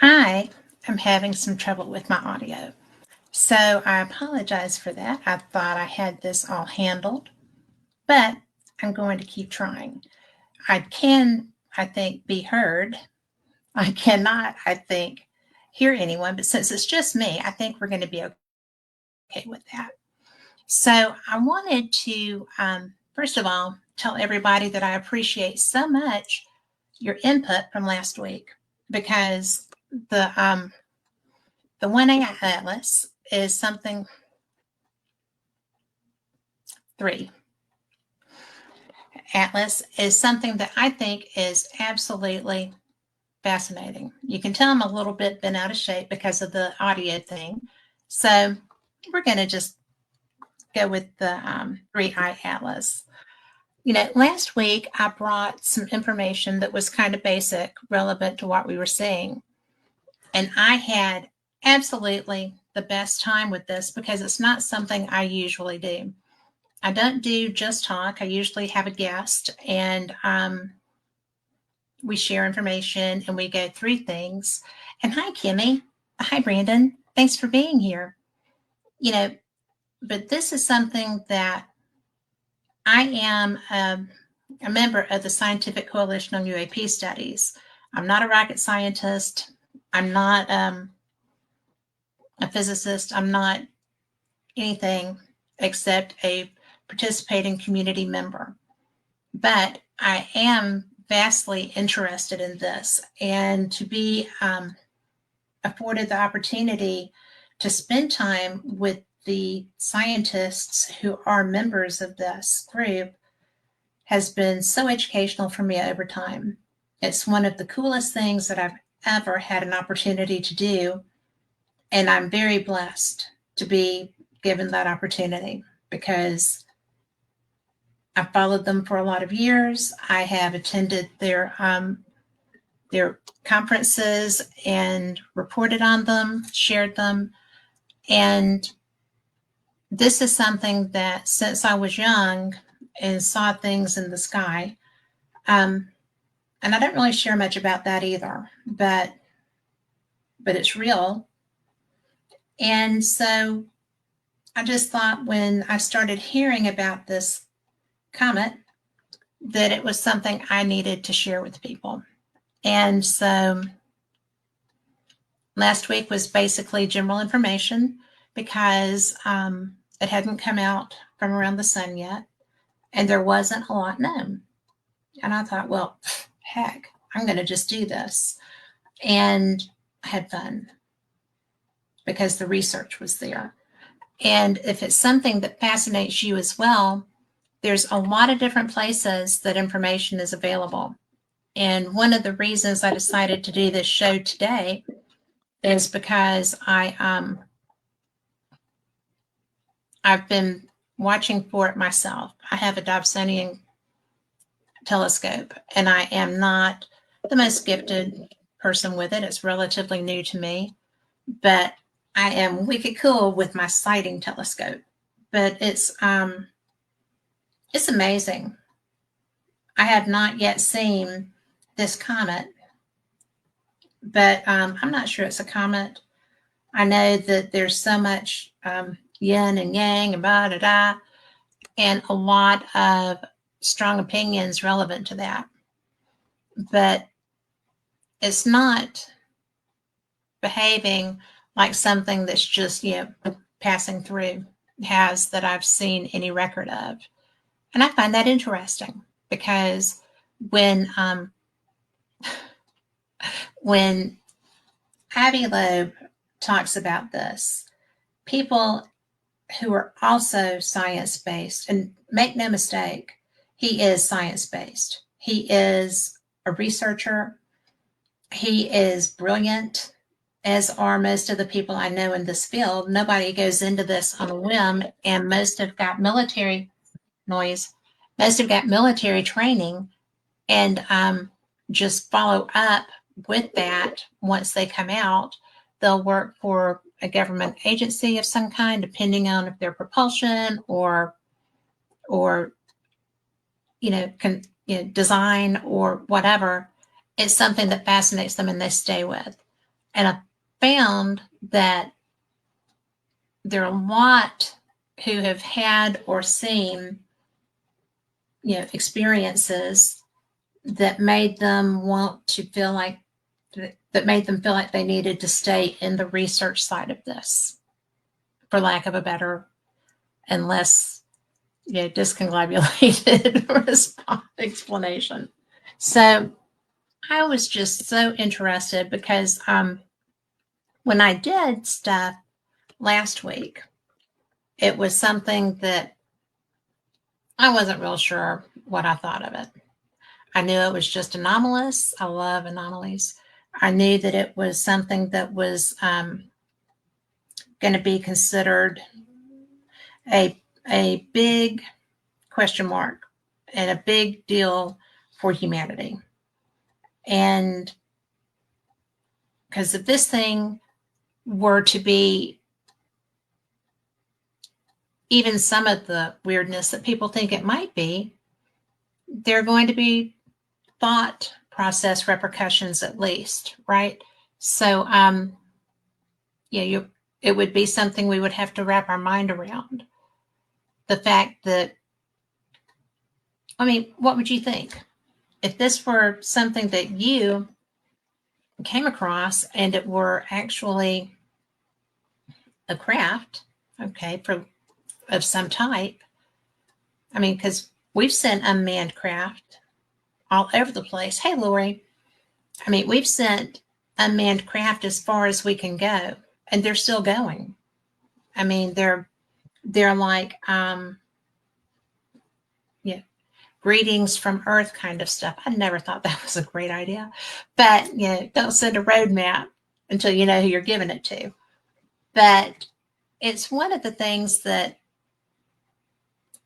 I am having some trouble with my audio. So I apologize for that. I thought I had this all handled, but I'm going to keep trying. I can, I think, be heard. I cannot, I think, hear anyone, but since it's just me, I think we're going to be okay with that. So I wanted to, first of all, tell everybody that I appreciate so much your input from last week because the um, the 1A Atlas is something, 3 Atlas is something that I think is absolutely fascinating. You can tell I'm a little bit bent out of shape because of the audio thing. So we're going to just go with the 3I Atlas. Last week I brought some information that was kind of basic, relevant to what we were seeing. And I had absolutely the best time with this because it's not something I usually do. I don't do just talk. I usually have a guest and we share information and we go through things. And hi, Kimmy. Hi, Brandon. Thanks for being here. You know, but this is something that I am a member of the Scientific Coalition on UAP Studies. I'm not a rocket scientist. I'm not a physicist. I'm not anything except a participating community member. But I am vastly interested in this, and to be afforded the opportunity to spend time with the scientists who are members of this group has been so educational for me over time. It's one of the coolest things that I've ever had an opportunity to do, and I'm very blessed to be given that opportunity because I've followed them for a lot of years. I have attended their conferences and reported on them, shared them. And this is something that since I was young and saw things in the sky, and I don't really share much about that either, but it's real. And so I just thought when I started hearing about this comet that it was something I needed to share with people. And so last week was basically general information because it hadn't come out from around the sun yet, and there wasn't a lot known. And I thought, well, heck, I'm going to just do this. And I had fun because the research was there. And if it's something that fascinates you as well, there's a lot of different places that information is available. And one of the reasons I decided to do this show today is because I've been watching for it myself. I have a Dobsonian telescope, and I am not the most gifted person with it. It's relatively new to me, but I am wicked cool with my sighting telescope. But it's amazing. I have not yet seen this comet, but I'm not sure it's a comet. I know that there's so much yin and yang and blah, da, da, and a lot of strong opinions relevant to that. But it's not behaving like something that's just, passing through has that I've seen any record of. And I find that interesting because when Avi Loeb talks about this, people who are also science-based, and make no mistake, he is science-based. He is a researcher. He is brilliant, as are most of the people I know in this field. Nobody goes into this on a whim, and most have got military noise. Most have got military training and just follow up with that once they come out. They'll work for a government agency of some kind, depending on if they're propulsion or design or whatever. It's something that fascinates them and they stay with. And I found that there are a lot who have had or seen, experiences that made them want to feel like that made them feel like they needed to stay in the research side of this, for lack of a better and less discombobulated explanation. So I was just so interested because when I did stuff last week, it was something that I wasn't real sure what I thought of it. I knew it was just anomalous. I love anomalies. I knew that it was something that was going to be considered a big question mark and a big deal for humanity. And because if this thing were to be even some of the weirdness that people think it might be, there are going to be thought process repercussions at least, right? So, it would be something we would have to wrap our mind around. The fact that, what would you think? If this were something that you came across and it were actually a craft, okay, of some type, because we've sent unmanned craft all over the place. Hey, Lori, we've sent unmanned craft as far as we can go, and they're still going. They're like, greetings from Earth kind of stuff. I never thought that was a great idea, but don't send a roadmap until you know who you're giving it to. But it's one of the things that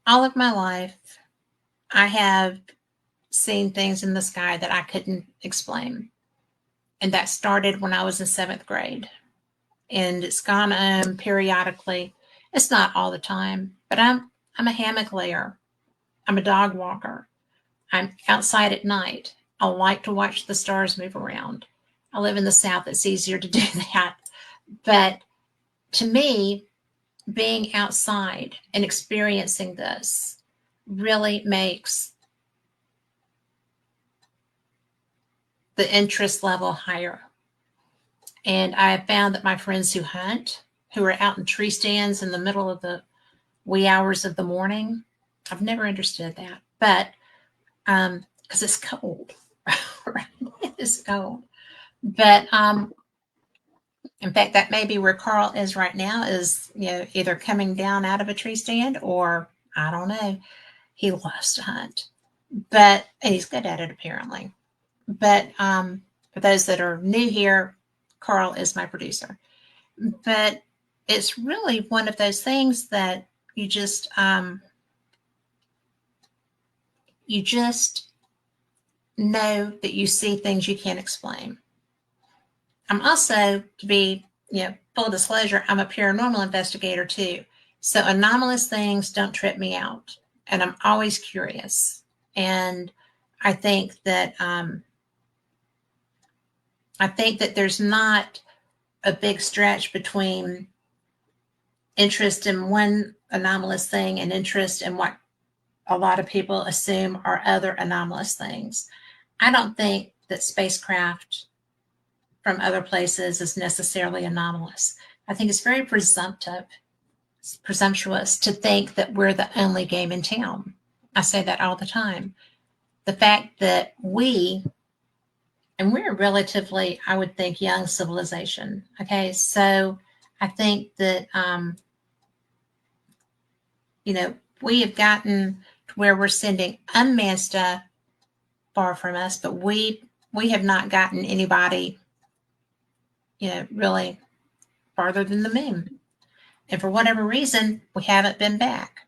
all of my life I have seen things in the sky that I couldn't explain. And that started when I was in 7th grade. And it's gone on periodically. It's not all the time, but I'm a hammock layer. I'm a dog walker. I'm outside at night. I like to watch the stars move around. I live in the South. It's easier to do that. But to me, being outside and experiencing this really makes the interest level higher. And I have found that my friends who hunt, who are out in tree stands in the middle of the wee hours of the morning, I've never understood that. But because it's cold, it is cold. But in fact, that may be where Carl is right now, is either coming down out of a tree stand, or I don't know. He loves to hunt, and he's good at it apparently. But for those that are new here, Carl is my producer. But it's really one of those things that you just know that you see things you can't explain. I'm also, to be full disclosure, I'm a paranormal investigator too. So anomalous things don't trip me out, and I'm always curious. And I think that there's not a big stretch between interest in one anomalous thing and interest in what a lot of people assume are other anomalous things. I don't think that spacecraft from other places is necessarily anomalous. I think it's very presumptuous to think that we're the only game in town. I say that all the time. The fact that we're a relatively, I would think, young civilization. Okay, so I think that we have gotten to where we're sending unmanned stuff far from us, but we have not gotten anybody really farther than the moon. And for whatever reason, we haven't been back.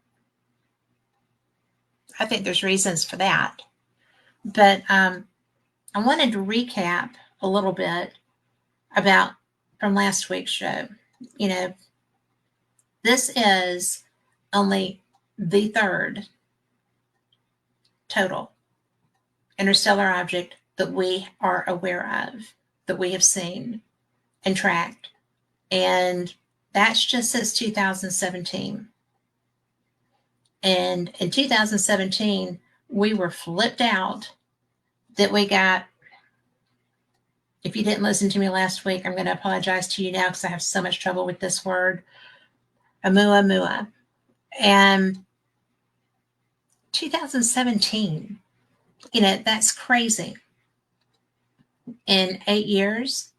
I think there's reasons for that. But I wanted to recap a little bit about from last week's show. This is only the third total interstellar object that we are aware of, that we have seen. and tracked. And that's just since 2017. And in 2017, we were flipped out that we got, if you didn't listen to me last week, I'm going to apologize to you now because I have so much trouble with this word, Oumuamua. And 2017, that's crazy. In 8 years,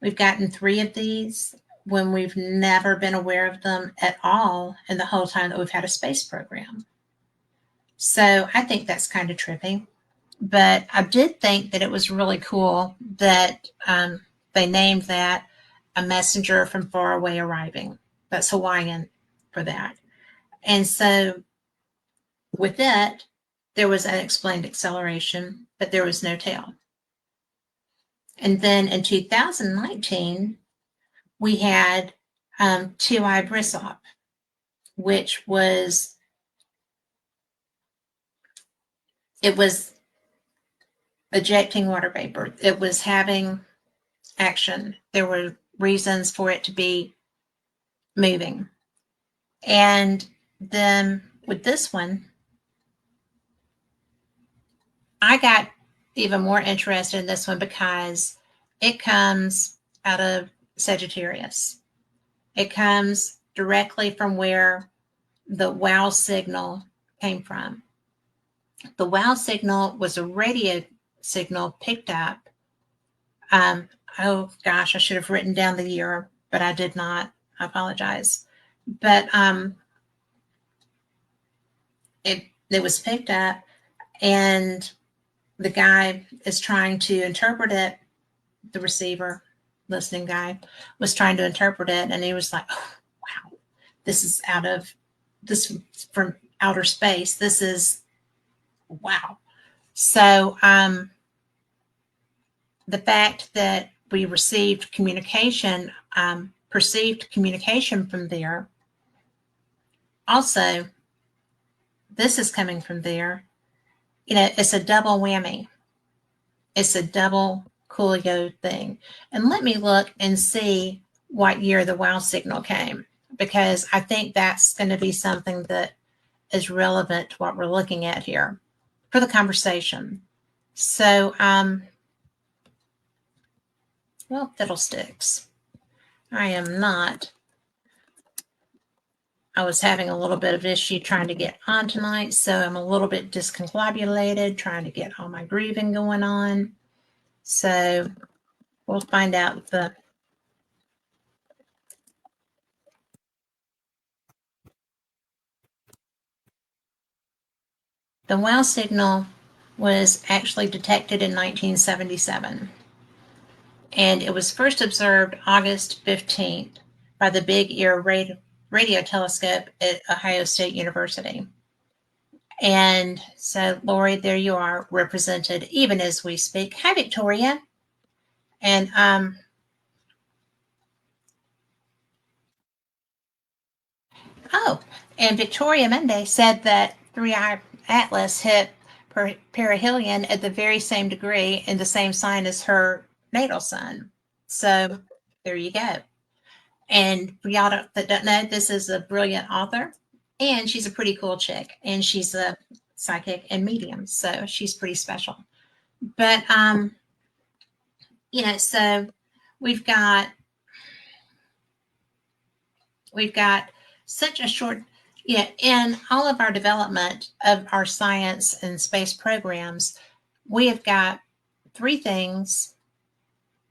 we've gotten 3 of these when we've never been aware of them at all in the whole time that we've had a space program. So I think that's kind of trippy. But I did think that it was really cool that they named that a messenger from far away arriving. That's Hawaiian for that. And so with it, there was unexplained acceleration, but there was no tail. And then in 2019, we had Two-Eye Brisop, which was, it was ejecting water vapor. It was having action. There were reasons for it to be moving. And then with this one, I got even more interested in this one because it comes out of Sagittarius. It comes directly from where the wow signal came from. The wow signal was a radio signal picked up. Oh gosh, I should have written down the year, but I did not. I apologize. But it was picked up, and the guy is trying to interpret it. The receiver, listening guy, was trying to interpret it, and he was like, oh, wow, this is from outer space. This is wow. So the fact that we received communication, perceived communication from there, also this is coming from there. It's a double whammy. It's a double coolio thing. And let me look and see what year the wow signal came, because I think that's going to be something that is relevant to what we're looking at here for the conversation. So, well, fiddlesticks. I was having a little bit of issue trying to get on tonight, so I'm a little bit discombobulated, trying to get all my grieving going on. So we'll find out the wow signal was actually detected in 1977, and it was first observed August 15th by the Big Ear radio telescope at Ohio State University. And so, Lori, there you are, represented even as we speak. Hi, Victoria. And and Victoria Monday said that 3-Eye Atlas hit perihelion at the very same degree in the same sign as her natal sun. So there you go. And for y'all that don't know, this is a brilliant author, and she's a pretty cool chick, and she's a psychic and medium, so she's pretty special. But so we've got such a short, in all of our development of our science and space programs, we have got 3 things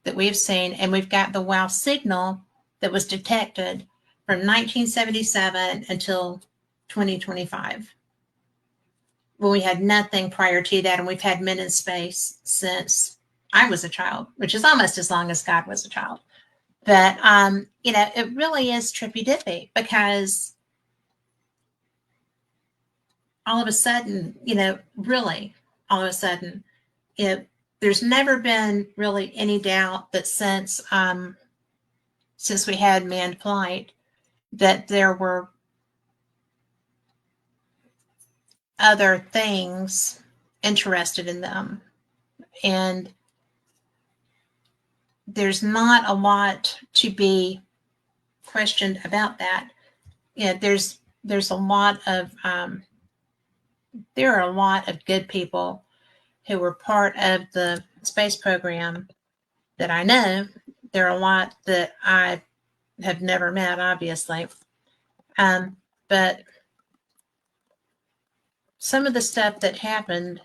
that we've seen, and we've got the wow signal that was detected from 1977 until 2025. When we had nothing prior to that, and we've had men in space since I was a child, which is almost as long as God was a child. But it really is trippy dippy, because all of a sudden, really all of a sudden, there's never been really any doubt that since we had manned flight, that there were other things interested in them. And there's not a lot to be questioned about that. Yeah, there's a lot of there are a lot of good people who were part of the space program that I know. There are a lot that I have never met, obviously. But some of the stuff that happened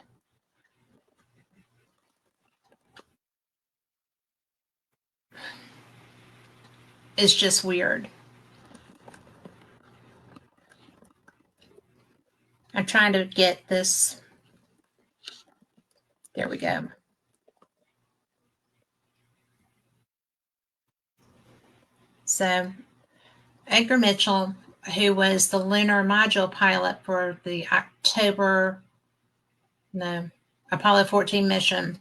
is just weird. I'm trying to get this. There we go. So, Edgar Mitchell, who was the lunar module pilot for the Apollo 14 mission,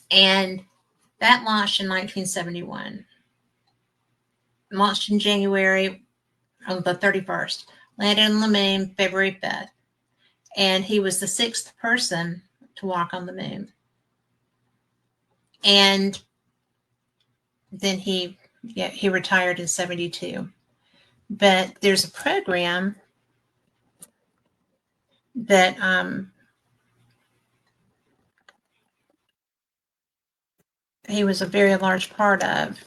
and that launched in 1971. Launched in January on the 31st, landed on the moon February 5th, and he was the sixth person to walk on the moon. And then he retired in 72. But there's a program that he was a very large part of.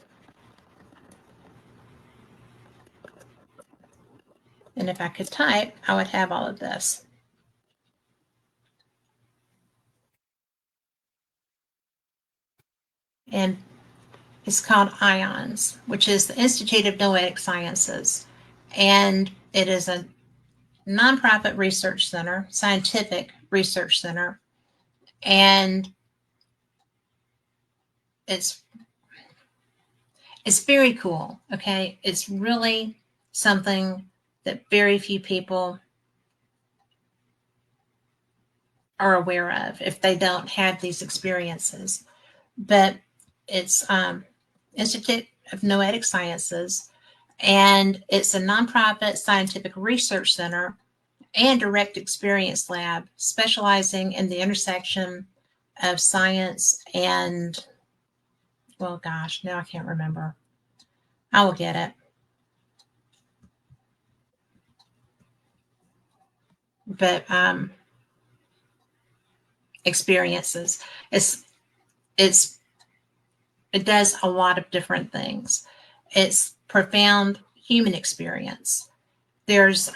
And if I could type, I would have all of this. And it's called IONS, which is the Institute of Noetic Sciences. And it is a nonprofit research center, scientific research center. And it's very cool. Okay. It's really something that very few people are aware of if they don't have these experiences. But it's Institute of Noetic Sciences, and it's a nonprofit scientific research center and direct experience lab specializing in the intersection of science and, well, gosh, now I can't remember. I will get it. But experiences. It does a lot of different things. It's profound human experience. There's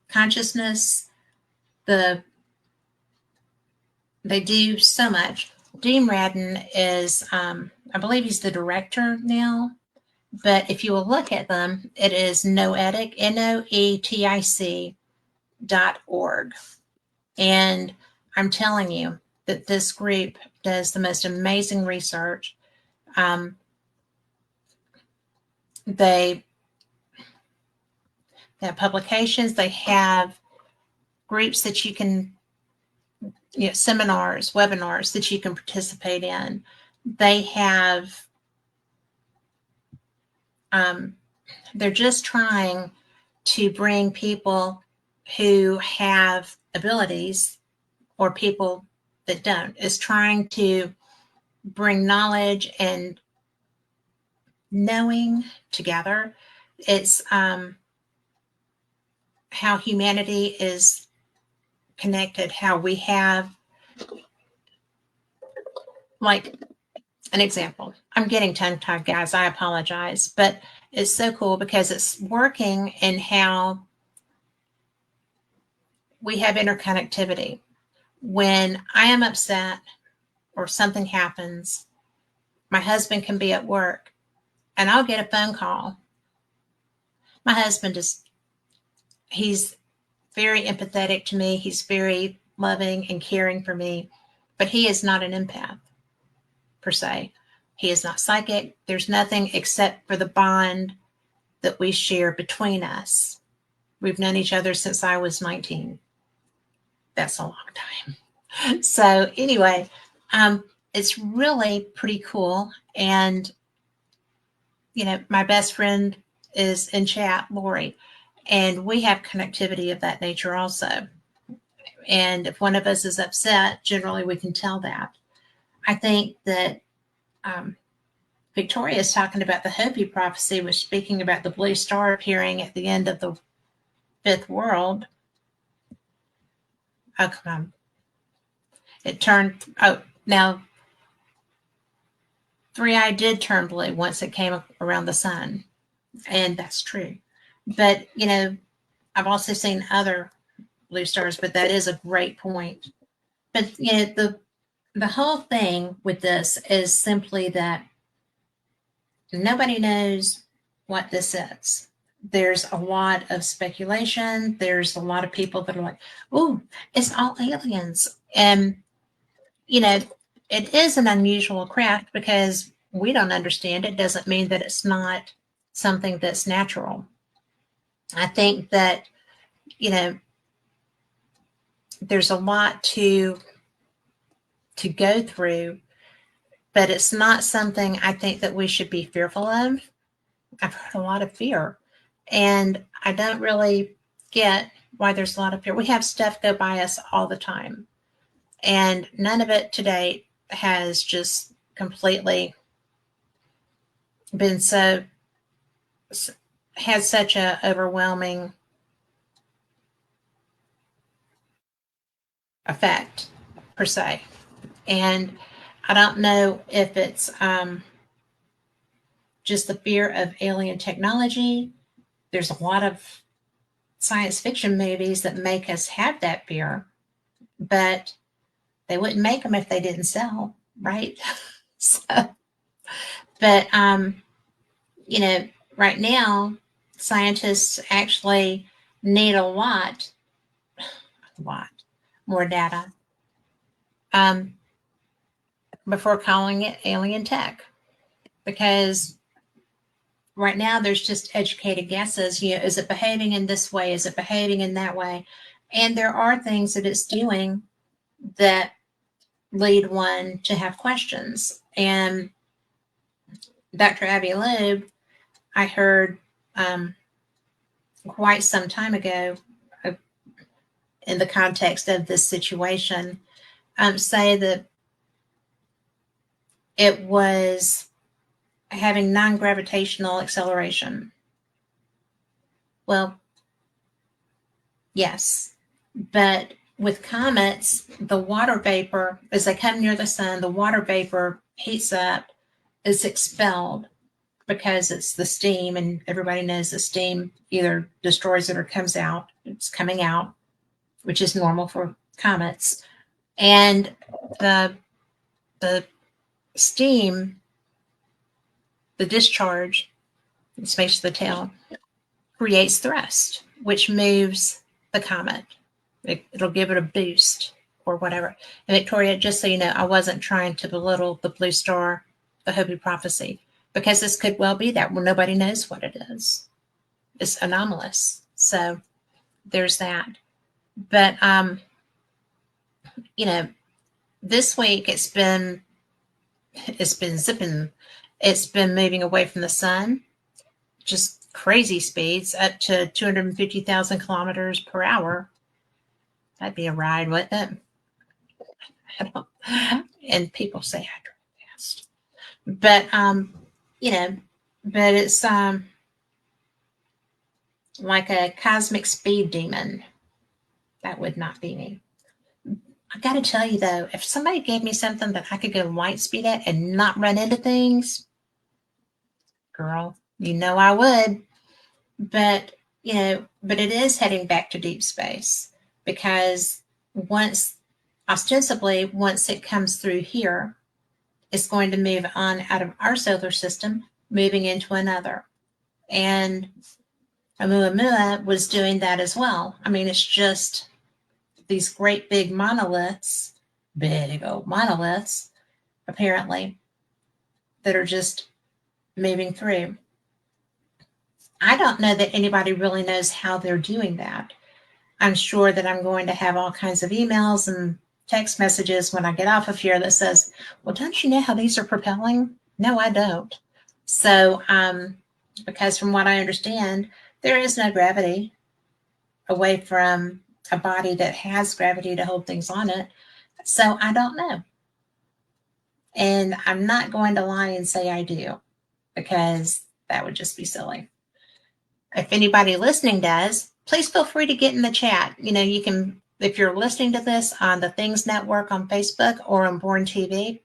consciousness. They do so much. Dean Radin is, I believe he's the director now. But if you will look at them, it is Noetic, NOETIC.org. And I'm telling you that this group does the most amazing research. They have publications, they have groups that you can, seminars, webinars that you can participate in. They have, they're just trying to bring people who have abilities or people that don't, is trying to bring knowledge and knowing together. It's how humanity is connected, how we have, like, an example. I'm getting tongue-tied, guys. I apologize. But it's so cool because it's working in how we have interconnectivity. When I am upset or something happens, my husband can be at work and I'll get a phone call. My husband he's very empathetic to me. He's very loving and caring for me, but he is not an empath per se. He is not psychic. There's nothing except for the bond that we share between us. We've known each other since I was 19. That's a long time. So anyway, it's really pretty cool. And, my best friend is in chat, Lori, and we have connectivity of that nature also. And if one of us is upset, generally we can tell that. I think that um, Victoria is talking about the Hopi prophecy, was speaking about the blue star appearing at the end of the fifth world. Oh, come on. It turned, oh, now 3i did turn blue once it came around the sun. And that's true. But, I've also seen other blue stars, but that is a great point. But, the whole thing with this is simply that nobody knows what this is. There's a lot of speculation. There's a lot of people that are like, oh, it's all aliens. And, it is an unusual craft because we don't understand it. Doesn't mean that it's not something that's natural. I think that, there's a lot to go through, but it's not something I think that we should be fearful of. I've heard a lot of fear, and I don't really get why there's a lot of fear. We have stuff go by us all the time, and none of it to date has just completely been had such a overwhelming effect per se. And I don't know if it's just the fear of alien technology. There's a lot of science fiction movies that make us have that fear, but they wouldn't make them if they didn't sell, right? So, but right now, scientists actually need a lot more data um, before calling it alien tech, because right now there's just educated guesses. Is it behaving in this way? Is it behaving in that way? And there are things that it's doing that lead one to have questions. And Dr. Abby Loeb, I heard quite some time ago, uh, in the context of this situation, say that it was having non-gravitational acceleration. Well, yes, but with comets, the water vapor, as they come near the sun, the water vapor heats up, is expelled because it's the steam, and everybody knows the steam either destroys it or comes out. It's coming out, which is normal for comets. And the steam, the discharge, in space of the tail, creates thrust, which moves the comet. It'll give it a boost or whatever. And Victoria, just so you know, I wasn't trying to belittle the blue star, the Hopi prophecy, because this could well be that. Well, nobody knows what it is. It's anomalous. So there's that. But this week it's been zipping. It's been moving away from the sun, just crazy speeds, up to 250,000 kilometers per hour. That'd be a ride, wouldn't it? And people say I drove fast, but but it's like a cosmic speed demon. That would not be me. I got to tell you though, if somebody gave me something that I could go light speed at and not run into things, girl, I would. But but it is heading back to deep space, because ostensibly once it comes through here, it's going to move on out of our solar system, moving into another. And Oumuamua was doing that as well. I mean, it's just these great big monoliths, big old monoliths, apparently, that are just moving through. I don't know that anybody really knows how they're doing that. I'm sure that I'm going to have all kinds of emails and text messages when I get off of here that says, well, don't you know how these are propelling? No, I don't. So, because from what I understand, there is no gravity away from a body that has gravity to hold things on it. So I don't know. And I'm not going to lie and say I do, because that would just be silly. If anybody listening does, please feel free to get in the chat. You can, if you're listening to this on the Things Network on Facebook or on Born TV,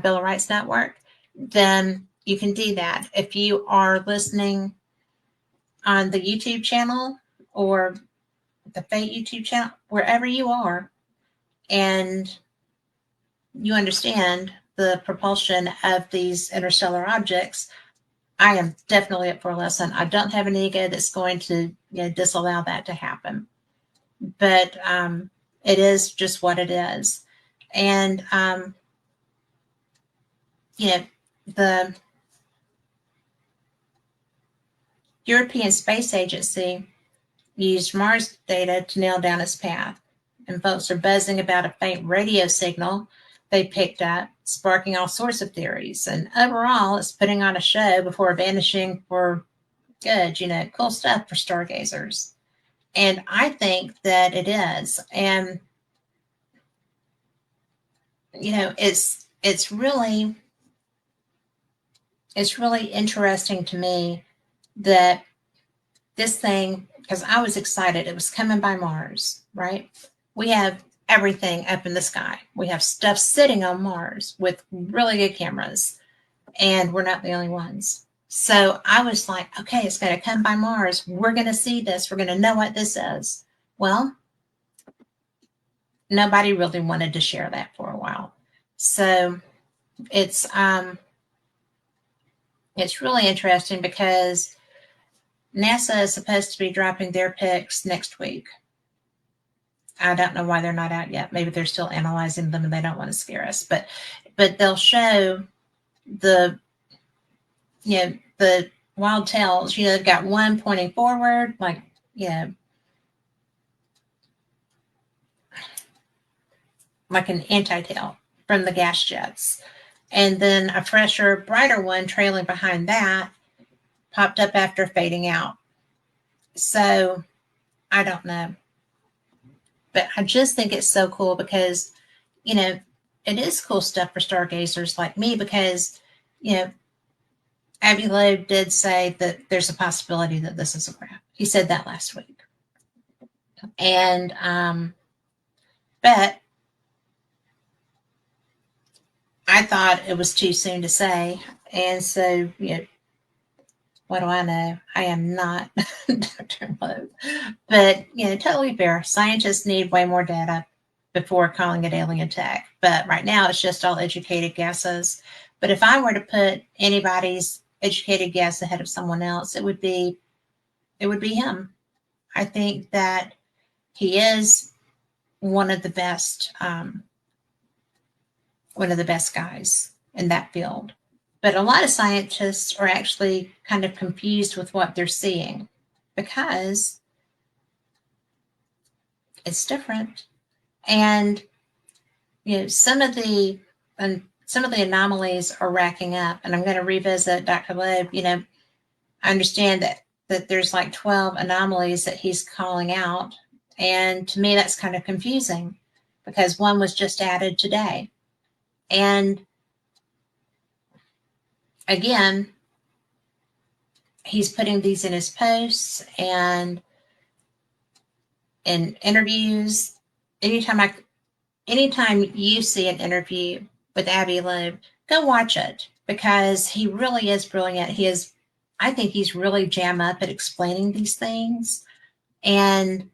Bill of Rights Network, then you can do that. If you are listening on the YouTube channel or the Fate YouTube channel, wherever you are, and you understand the propulsion of these interstellar objects, I am definitely up for a lesson. I don't have an ego that's going to disallow that to happen. But it is just what it is. And, the European Space Agency used Mars data to nail down its path. And folks are buzzing about a faint radio signal they picked up, sparking all sorts of theories. And overall, it's putting on a show before vanishing for good, cool stuff for stargazers. And I think that it is. And, it's really interesting to me that this thing, because I was excited, it was coming by Mars, right? We have everything up in the sky. We have stuff sitting on Mars with really good cameras, and we're not the only ones. So I was like, okay, it's going to come by Mars. We're going to see this. We're going to know what this is. Well, nobody really wanted to share that for a while. So it's really interesting because NASA is supposed to be dropping their pics next week. I don't know why they're not out yet. Maybe they're still analyzing them and they don't want to scare us. But they'll show the wild tails. They've got one pointing forward, like an anti-tail from the gas jets, and then a fresher, brighter one trailing behind that popped up after fading out. So I don't know. But I just think it's so cool because, it is cool stuff for stargazers like me because, Avi Loeb did say that there's a possibility that this is a wrap. He said that last week. And, but I thought it was too soon to say. And so, what do I know? I am not Dr. Loeb. But, totally fair. Scientists need way more data before calling it alien tech. But right now, it's just all educated guesses. But if I were to put anybody's educated guess ahead of someone else, it would be him. I think that he is one of the best guys in that field. But a lot of scientists are actually kind of confused with what they're seeing because it's different. And some of the anomalies are racking up. And I'm going to revisit Dr. Loeb. I understand that there's like 12 anomalies that he's calling out. And to me, that's kind of confusing because one was just added today. And again, he's putting these in his posts and in interviews. Anytime you see an interview with Avi Loeb, go watch it because he really is brilliant. I think he's really jam up at explaining these things, and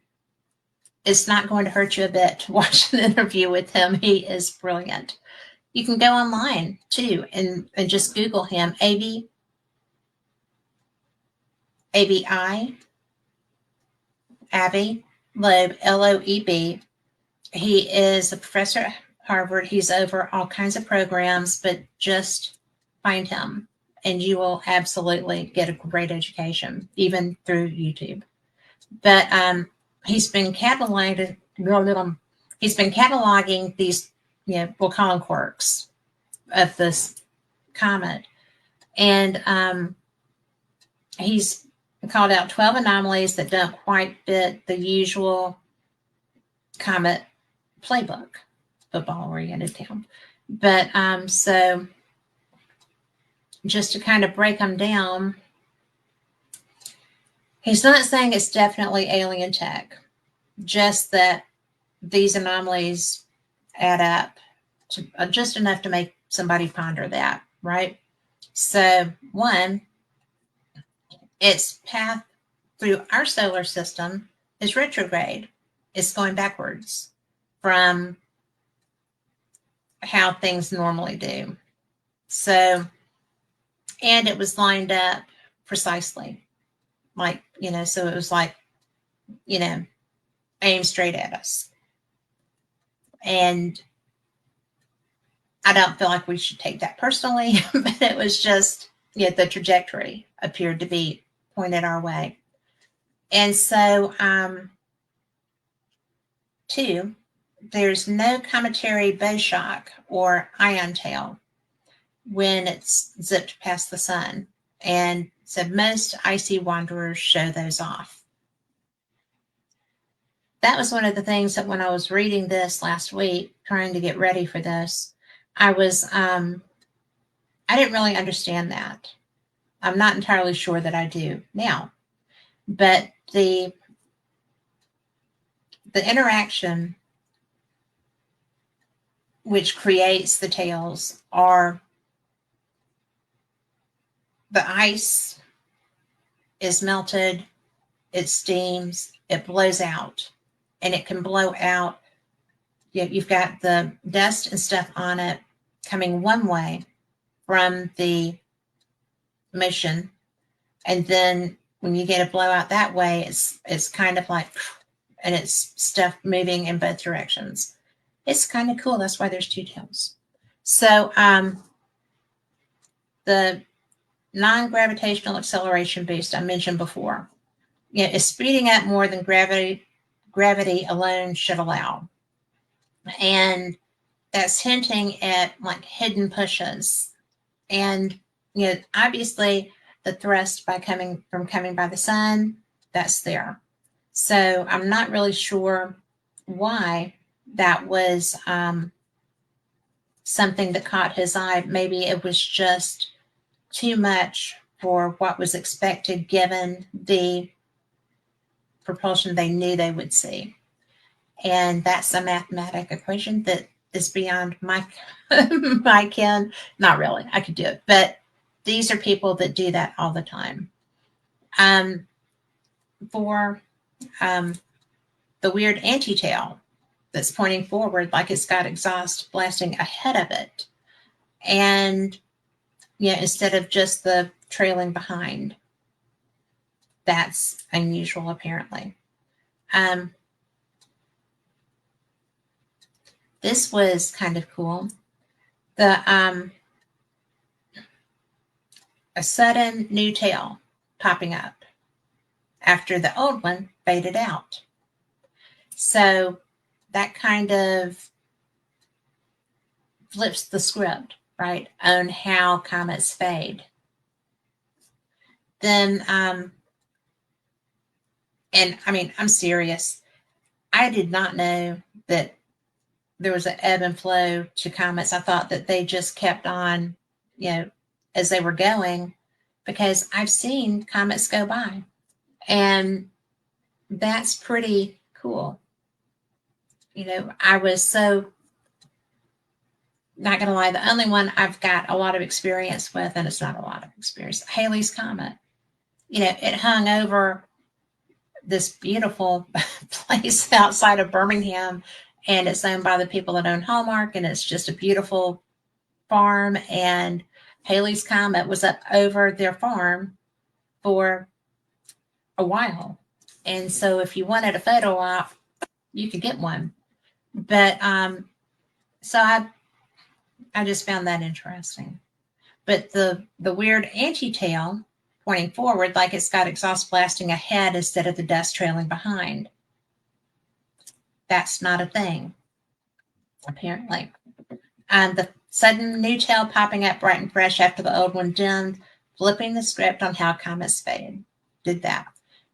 it's not going to hurt you a bit to watch an interview with him. He is brilliant. You can go online too and just Google him, Avi Loeb, Loeb. He is a professor at Harvard. He's over all kinds of programs, but just find him and you will absolutely get a great education, even through YouTube. But he's been cataloging these, we'll call them quirks of this comet. And he's called out 12 anomalies that don't quite fit the usual comet playbook, football-oriented town. But so just to kind of break them down, he's not saying it's definitely alien tech, just that these anomalies add up to just enough to make somebody ponder that, right? So, one, its path through our solar system is retrograde. It's going backwards from how things normally do. So, and it was lined up precisely. Like, so it was like, aimed straight at us. And I don't feel like we should take that personally, but it was just, the trajectory appeared to be pointed our way. And so, two, there's no cometary bow shock or ion tail when it's zipped past the sun. And so most icy wanderers show those off. That was one of the things that when I was reading this last week, trying to get ready for this, I didn't really understand that. I'm not entirely sure that I do now, but the interaction which creates the tails are the ice is melted, it steams, it blows out, and it can blow out. You've got the dust and stuff on it coming one way from the motion, and then when you get a blowout that way, it's kind of like, and it's stuff moving in both directions. It's kind of cool. That's why there's two tails. So the non-gravitational acceleration boost I mentioned before, is speeding up more than gravity alone should allow. And that's hinting at like hidden pushes. And obviously the thrust coming by the sun, that's there. So I'm not really sure why that was something that caught his eye. Maybe it was just too much for what was expected given the propulsion they knew they would see. And that's a mathematic equation that is beyond my my ken. Not really. I could do it. But these are people that do that all the time. For the weird anti-tail that's pointing forward like it's got exhaust blasting ahead of it. And instead of just the trailing behind. That's unusual, apparently. This was kind of cool. A sudden new tail popping up after the old one faded out. So that kind of flips the script, right, on how comets fade. Then, and I mean, I'm serious. I did not know that there was an ebb and flow to comets. I thought that they just kept on, as they were going, because I've seen comets go by. And that's pretty cool. I was so, not going to lie, the only one I've got a lot of experience with, and it's not a lot of experience, Halley's Comet. It hung over this beautiful place outside of Birmingham, and it's owned by the people that own Hallmark, and it's just a beautiful farm. And Halley's Comet was up over their farm for a while. And so if you wanted a photo op, you could get one. But so I just found that interesting. But the weird anti-tail pointing forward like it's got exhaust blasting ahead instead of the dust trailing behind. That's not a thing, apparently. The sudden new tail popping up bright and fresh after the old one dimmed, flipping the script on how comets fade. Did that.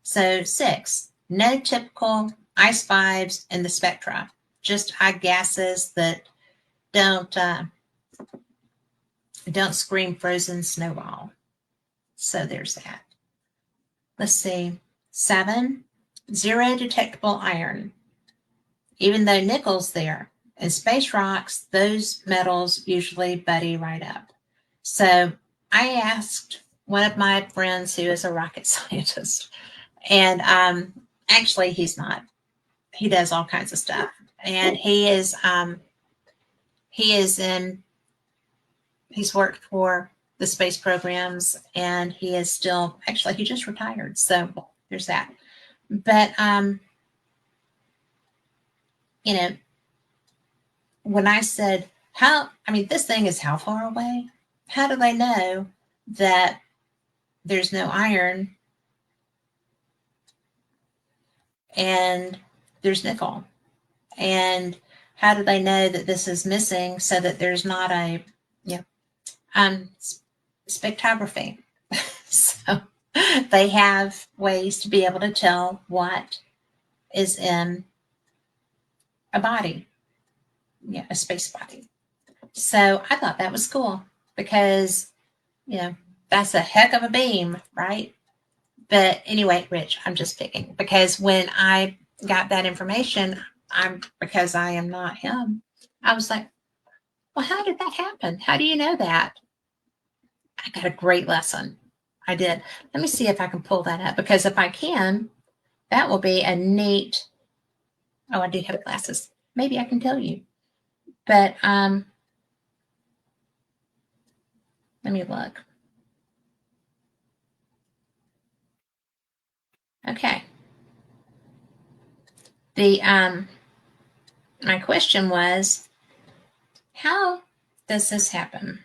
So 6, no typical ice vibes in the spectra, just high gases that don't Don't scream frozen snowball. So there's that. Let's see. 7, zero detectable iron. Even though nickel's there. In space rocks, those metals usually buddy right up. So I asked one of my friends who is a rocket scientist, and actually he's not. He does all kinds of stuff, and he is in he's worked for the space programs, and he is still actually he just retired. So there's that. But you know, when I said this thing is how far away? How do they know that there's no iron and there's nickel? And how do they know that this is missing so that there's not a, you know, um, spectrography? So they have ways to be able to tell what is in a body, a space body. So I thought that was cool because, that's a heck of a beam, right? But anyway, Rich, I'm just picking because when I got that information, because I am not him, I was like, well, how did that happen? How do you know that? I got a great lesson. I did. Let me see if I can pull that up because if I can, that will be a neat. Oh, I do have glasses. Maybe I can tell you. But let me look. Okay. The my question was, how does this happen?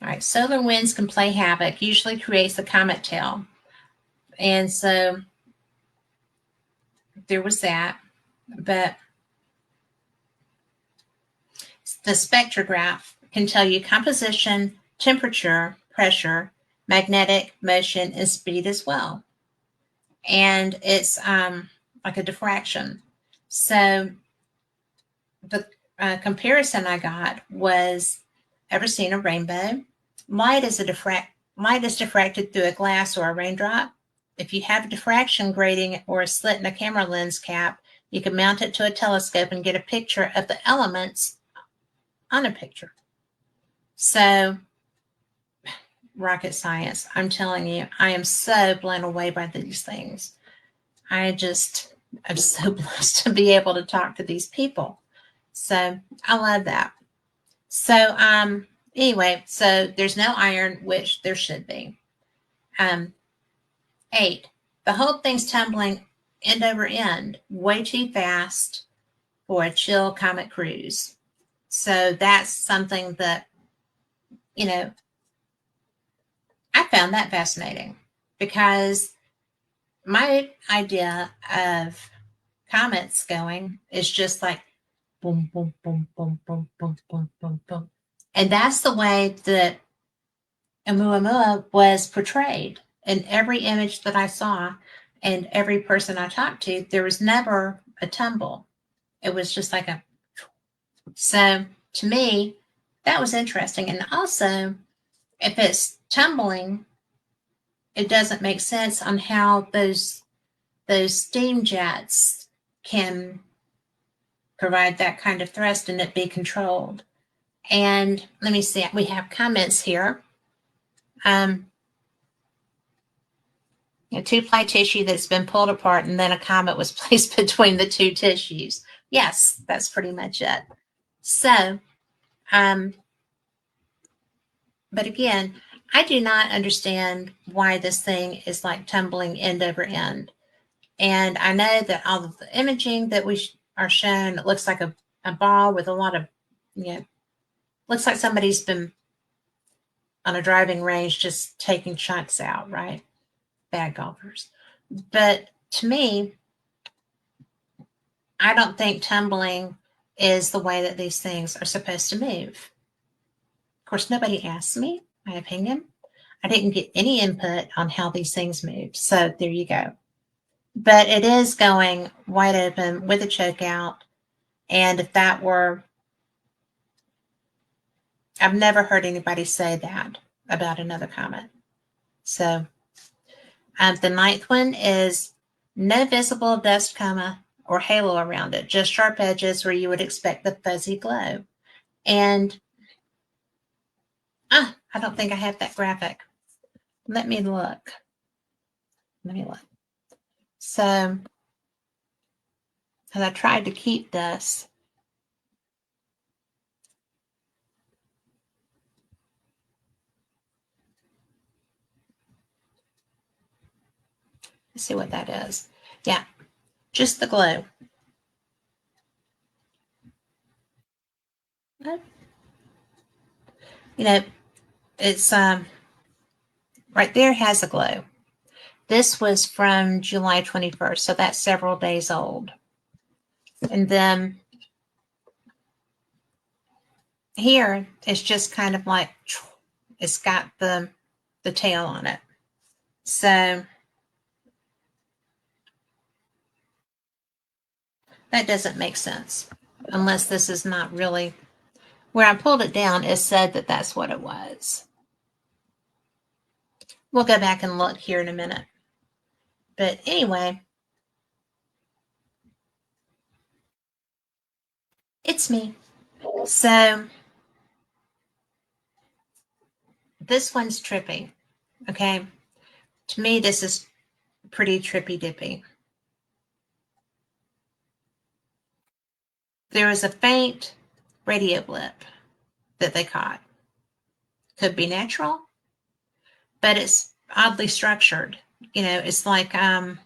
All right, solar winds can play havoc, usually creates the comet tail. And so there was that. But the spectrograph can tell you composition, temperature, pressure, magnetic motion, and speed as well. And it's like a diffraction. So the comparison I got was, ever seen a rainbow? Light is diffracted through a glass or a raindrop. If you have a diffraction grating or a slit in a camera lens cap, you can mount it to a telescope and get a picture of the elements on a picture. So, rocket science, I'm telling you, I am so blown away by these things. I'm so blessed to be able to talk to these people. So, I love that. So, anyway, so there's no iron, which there should be. 8, the whole thing's tumbling end over end, way too fast for a chill comet cruise. So that's something that, I found that fascinating because my idea of comets going is just like boom, boom, boom, boom, boom, boom, boom, boom, boom. And that's the way that Oumuamua was portrayed in every image that I saw and every person I talked to. There was never a tumble. It was just like a. So to me, that was interesting. And also, if it's tumbling, it doesn't make sense on how those steam jets can provide that kind of thrust and it be controlled. And let me see, we have comments here. A two-ply tissue that's been pulled apart and then a comet was placed between the two tissues. Yes, that's pretty much it. So, but again, I do not understand why this thing is like tumbling end over end. And I know that all of the imaging that we are shown, it looks like a ball with a lot of, looks like somebody's been on a driving range just taking chunks out, right? Bad golfers. But to me, I don't think tumbling is the way that these things are supposed to move. Of course, nobody asked me my opinion. I didn't get any input on how these things move. So there you go. But it is going wide open with a choke out. And if that were, I've never heard anybody say that about another comet. So the ninth one is no visible dust coma or halo around it, just sharp edges where you would expect the fuzzy glow. And I don't think I have that graphic. Let me look. So, and I tried to keep this. Let's see what that is. Yeah, just the glow. You know, it's right there has a glow. This was from July 21st, so that's several days old. And then here it's just kind of like it's got the tail on it. So that doesn't make sense unless this is not really where I pulled it down. It said that that's what it was. We'll go back and look here in a minute. But anyway, it's me. So this one's trippy. Okay. To me, this is pretty trippy dippy. There was a faint radio blip that they caught. Could be natural, but it's oddly structured. You know, it's like a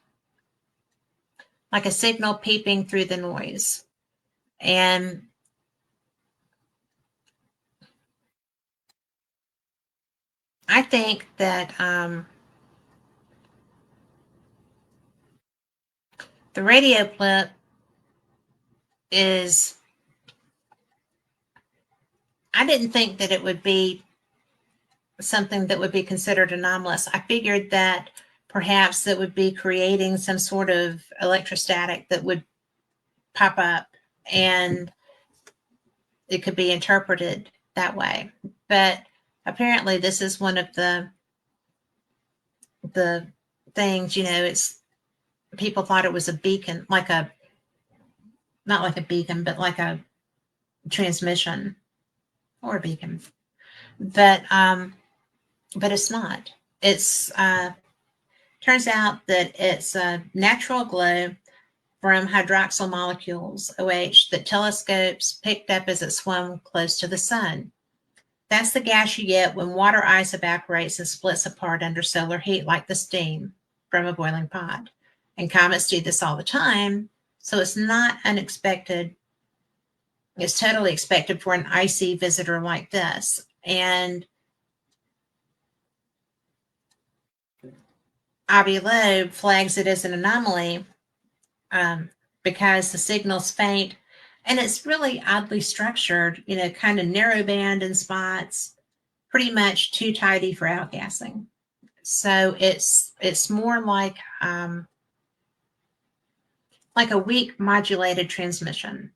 signal peeping through the noise. And I think that the radio blip is, I didn't think that it would be something that would be considered anomalous. I figured that perhaps it would be creating some sort of electrostatic that would pop up and it could be interpreted that way. But apparently this is one of the things, you know, it's people thought it was a beacon, like a not like a beacon, but like a transmission or a beacon. But it's not. It's turns out that it's a natural glow from hydroxyl molecules, OH, that telescopes picked up as it swam close to the sun. That's the gas you get when water ice evaporates and splits apart under solar heat, like the steam from a boiling pot. And comets do this all the time, so it's not unexpected. It's totally expected for an icy visitor like this. And Avi Loeb flags it as an anomaly because the signal's faint and it's really oddly structured, you know, kind of narrow band in spots, pretty much too tidy for outgassing. So it's more like a weak modulated transmission.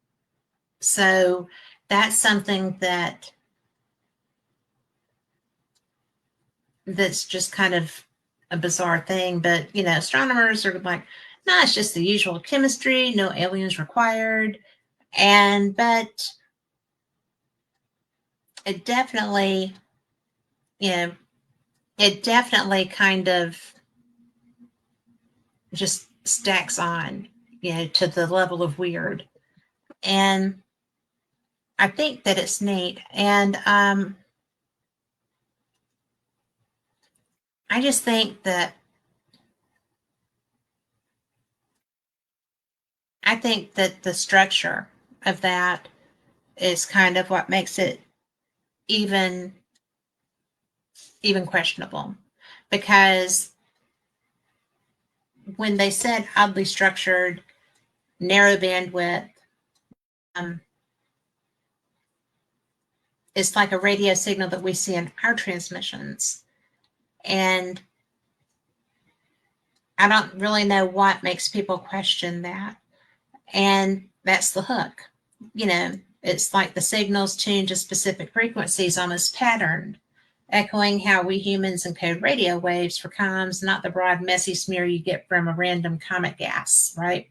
So that's something that's just kind of a bizarre thing. But you know, astronomers are like, no, it's just the usual chemistry, no aliens required. But it definitely, you know, it definitely kind of just stacks on, you know, to the level of weird. And I think that it's neat. And I just think that the structure of that is kind of what makes it even questionable. Because when they said oddly structured, narrow bandwidth, um, it's like a radio signal that we see in our transmissions. And I don't really know what makes people question that. And that's the hook. You know, it's like the signals tuned to specific frequencies, almost patterned, echoing how we humans encode radio waves for comms, not the broad, messy smear you get from a random comet gas, right?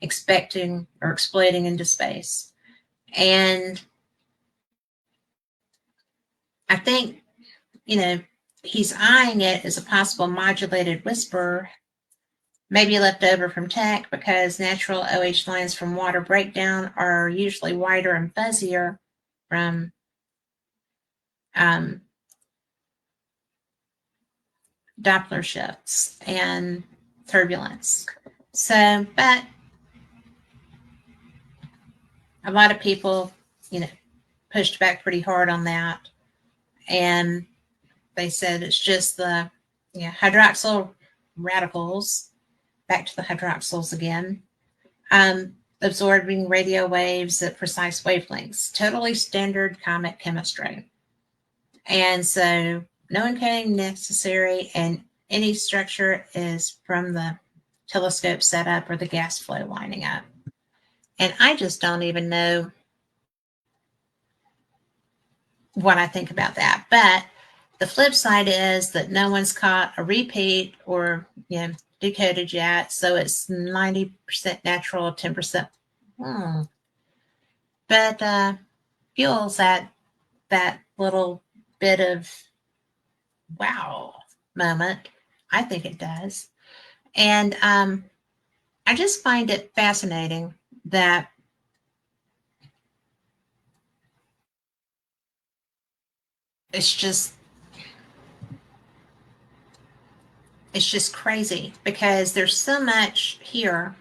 Expecting or exploding into space. And I think, you know, he's eyeing it as a possible modulated whisper, maybe left over from tech, because natural OH lines from water breakdown are usually wider and fuzzier from Doppler shifts and turbulence. So, but a lot of people, you know, pushed back pretty hard on that. And they said it's just the hydroxyl radicals, back to the hydroxyls again, absorbing radio waves at precise wavelengths, totally standard comet chemistry. And so no encoding necessary, and any structure is from the telescope setup or the gas flow lining up. And I just don't even know what I think about that. But the flip side is that no one's caught a repeat or decoded yet. So it's 90% natural, 10%. But fuels that little bit of wow moment. I think it does. And I just find it fascinating that it's just crazy, because there's so much here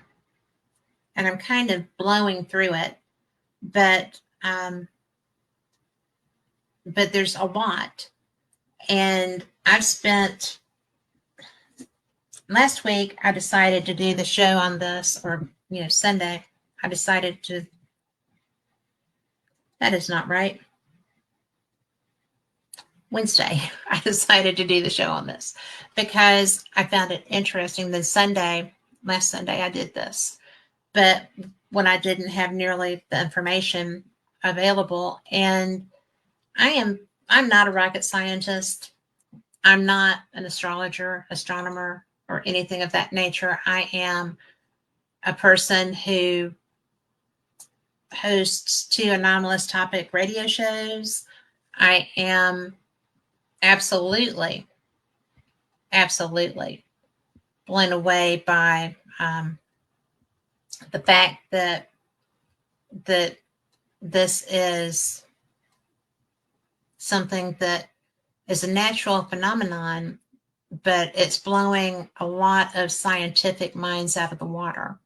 and I'm kind of blowing through it, but there's a lot. And I've spent last week, I decided to do the show on this, or Sunday, I decided to, that is not right. Wednesday, I decided to do the show on this because I found it interesting. Then last Sunday, I did this, but when I didn't have nearly the information available, and I'm not a rocket scientist. I'm not an astrologer, astronomer, or anything of that nature. I am a person who hosts 2 anomalous topic radio shows. I am absolutely blown away by the fact that this is something that is a natural phenomenon, but it's blowing a lot of scientific minds out of the water.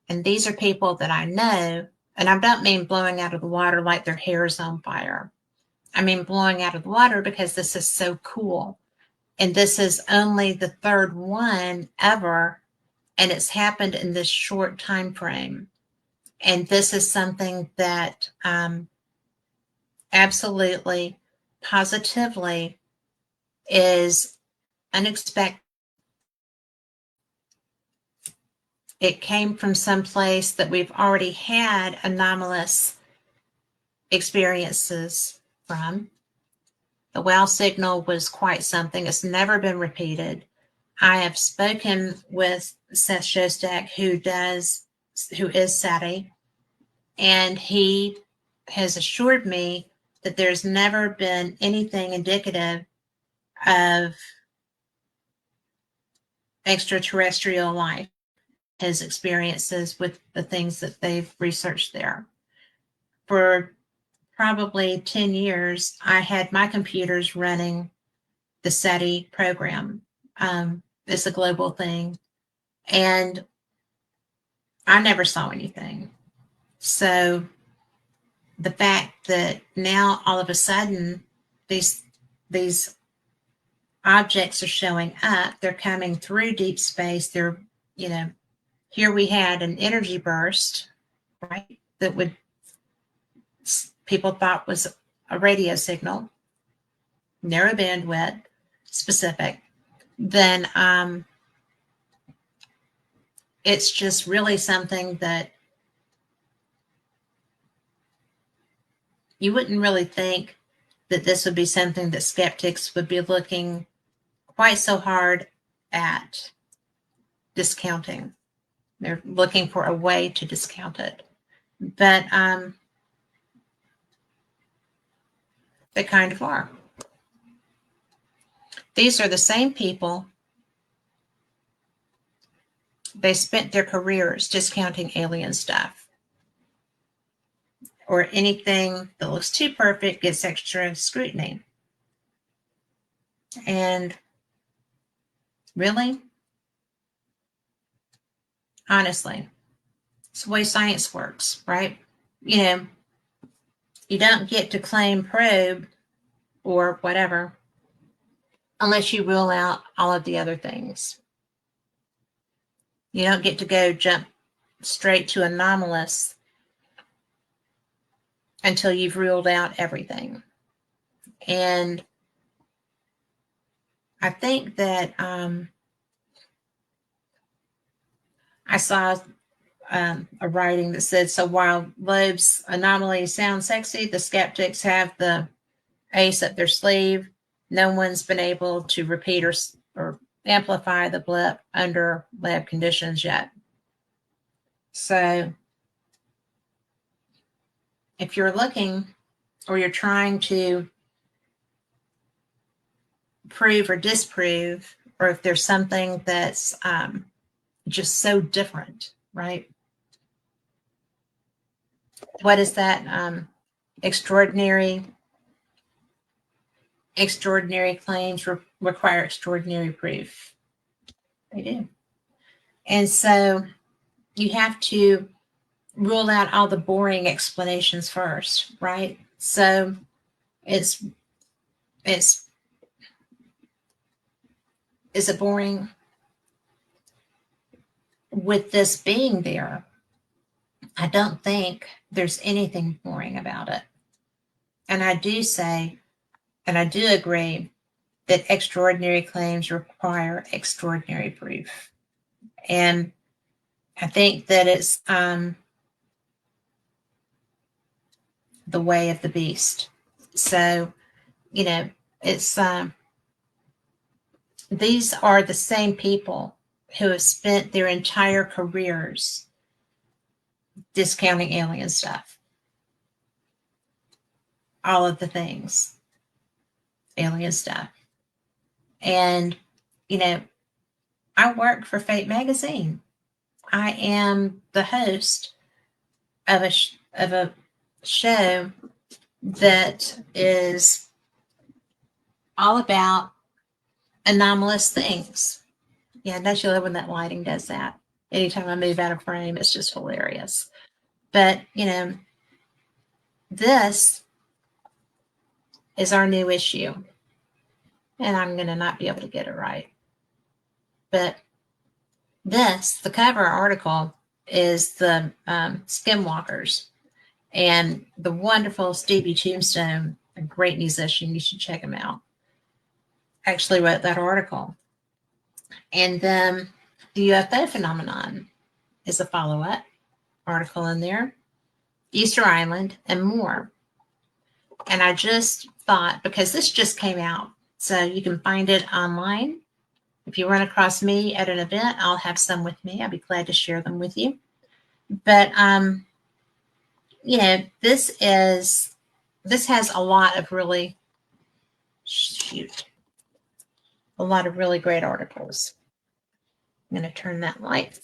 And these are people that I know, and I don't mean blowing out of the water like their hair is on fire. I mean blowing out of the water because this is so cool. And this is only the 3rd one ever, and it's happened in this short time frame. And this is something that absolutely, positively is unexpected. It came from some place that we've already had anomalous experiences from. The WOW signal was quite something. It's never been repeated. I have spoken with Seth Shostak, who is SETI, and he has assured me that there's never been anything indicative of extraterrestrial life. His experiences with the things that they've researched there. For probably 10 years, I had my computers running the SETI program. It's a global thing. And I never saw anything. So the fact that now all of a sudden these objects are showing up, they're coming through deep space. They're, here we had an energy burst, right? That people thought was a radio signal, narrow bandwidth, specific, then it's just really something that you wouldn't really think that this would be something that skeptics would be looking quite so hard at discounting. They're looking for a way to discount it. But they kind of are. These are the same people. They spent their careers discounting alien stuff. Or anything that looks too perfect gets extra scrutiny. And really, honestly, it's the way science works, right? You know, you don't get to claim probe or whatever unless you rule out all of the other things. You don't get to go jump straight to anomalous until you've ruled out everything. And I think that I saw a writing that said, so while Loeb's anomaly sounds sexy, the skeptics have the ace up their sleeve. No one's been able to repeat or amplify the blip under lab conditions yet. So if you're looking or you're trying to prove or disprove, or if there's something that's just so different, right? What is that? Extraordinary claims require extraordinary proof. They do. And so you have to rule out all the boring explanations first, right? So is it boring? With this being there, I don't think there's anything boring about it. And I do say, and I do agree, that extraordinary claims require extraordinary proof. And I think that it's the way of the beast. So, you know, it's these are the same people who have spent their entire careers discounting alien stuff. All of the things, alien stuff. And, you know, I work for Fate Magazine. I am the host of a show that is all about anomalous things. Yeah, don't you love when that lighting does that? Anytime I move out of frame, it's just hilarious. But, you know, this is our new issue. And I'm going to not be able to get it right. But the cover article is the Skinwalkers. And the wonderful Stevie Tombstone, a great musician, you should check him out, actually wrote that article. And then the UFO phenomenon is a follow-up article in there, Easter Island, and more. And I just thought, because this just came out, so you can find it online. If you run across me at an event, I'll have some with me. I'll be glad to share them with you. But you know, this has a lot of really great articles. I'm going to turn that light.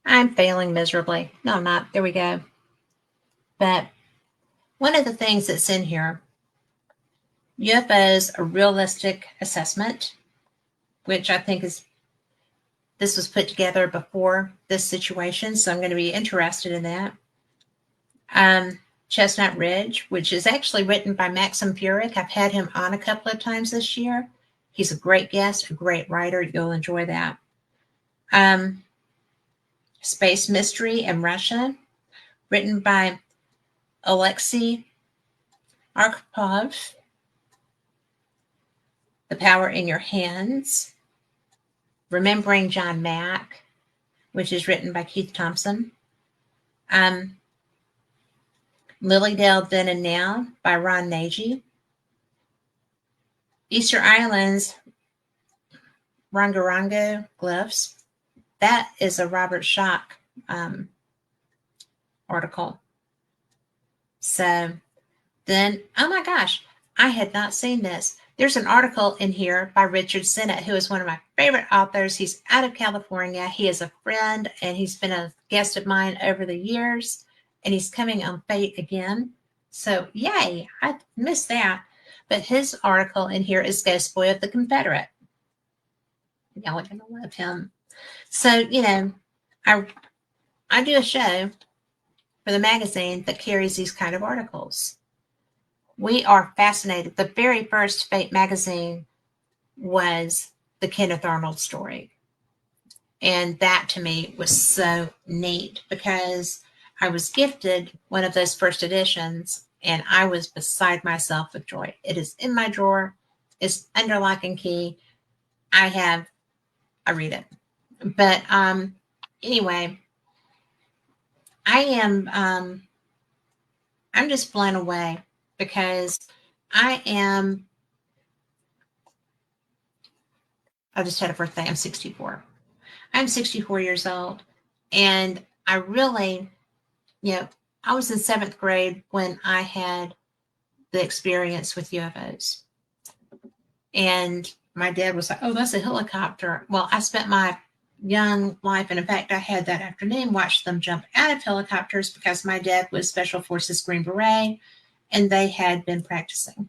I'm failing miserably. No, I'm not. There we go. But one of the things that's in here, UFOs, a realistic assessment, which I think this was put together before this situation, so I'm going to be interested in that. Chestnut Ridge, which is actually written by Maxim Furyk. I've had him on a couple of times this year. He's a great guest, a great writer. You'll enjoy that. Space Mystery in Russia, written by Alexei Arkhipov, The Power in Your Hands, Remembering John Mack, which is written by Keith Thompson, um, Lilydale Then and Now by Ron Nagy, Easter Islands, Rongorongo Glyphs. That is a Robert Schock article. So then, oh my gosh, I had not seen this. There's an article in here by Richard Sennett, who is one of my favorite authors. He's out of California. He is a friend, and he's been a guest of mine over the years, and he's coming on Fate again. So yay, I missed that. But his article in here is Ghost Boy of the Confederate. Y'all are going to love him. So, you know, I do a show for the magazine that carries these kind of articles. We are fascinated. The very first Fate magazine was the Kenneth Arnold story. And that to me was so neat because I was gifted one of those first editions and I was beside myself with joy. It is in my drawer. It's under lock and key. I read it. But anyway, I'm just blown away because I just had a birthday. I'm 64. I'm 64 years old. And I really, I was in 7th grade when I had the experience with UFOs. And my dad was like, oh, that's a helicopter. Well, I spent my young life, and in fact, I had that afternoon watched them jump out of helicopters because my dad was Special Forces Green Beret, and they had been practicing.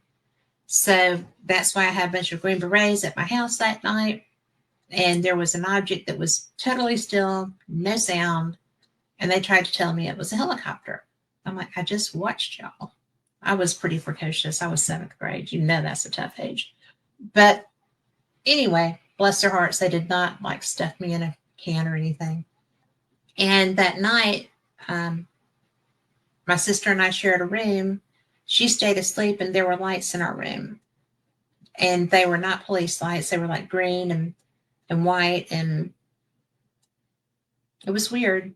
So that's why I had a bunch of Green Berets at my house that night. And there was an object that was totally still, no sound. And they tried to tell me it was a helicopter. I'm like, I just watched y'all. I was pretty precocious. I was 7th grade. You know, that's a tough age. But anyway, bless their hearts, they did not like stuff me in a can or anything. And that night, my sister and I shared a room. She stayed asleep and there were lights in our room. And they were not police lights. They were like green and white. And it was weird.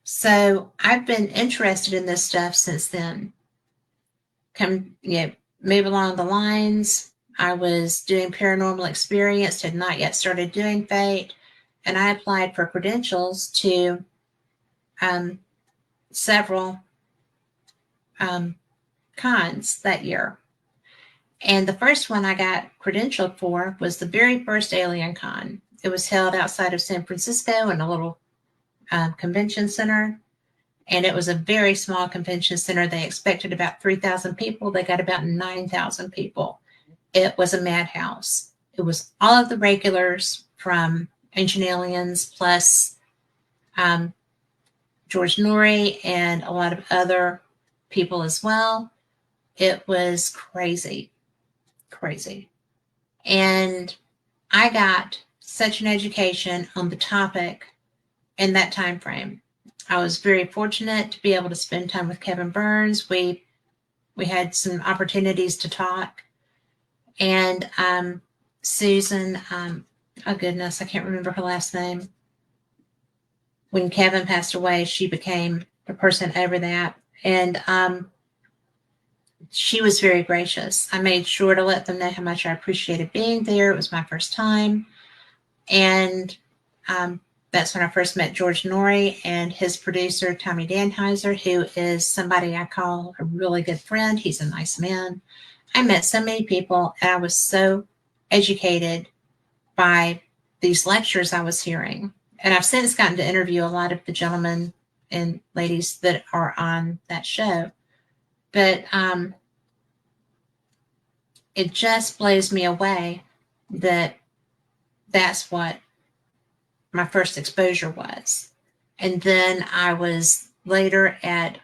So I've been interested in this stuff since then. Move along the lines. I was doing Paranormal Experienced, had not yet started doing Fate, and I applied for credentials to several cons that year. And the first one I got credentialed for was the very first Alien Con. It was held outside of San Francisco in a little convention center. And it was a very small convention center. They expected about 3,000 people. They got about 9,000 people. It was a madhouse. It was all of the regulars from Ancient Aliens plus George Norrie and a lot of other people as well. It was crazy. And I got such an education on the topic in that time frame. I was very fortunate to be able to spend time with Kevin Burns. We had some opportunities to talk. And Susan, oh goodness, I can't remember her last name. When Kevin passed away, she became the person over that. And she was very gracious. I made sure to let them know how much I appreciated being there. It was my first time. And that's when I first met George Norrie and his producer, Tommy Danheiser, who is somebody I call a really good friend. He's a nice man. I met so many people, and I was so educated by these lectures I was hearing. And I've since gotten to interview a lot of the gentlemen and ladies that are on that show. But it just blows me away that that's what my first exposure was. And then I was later at,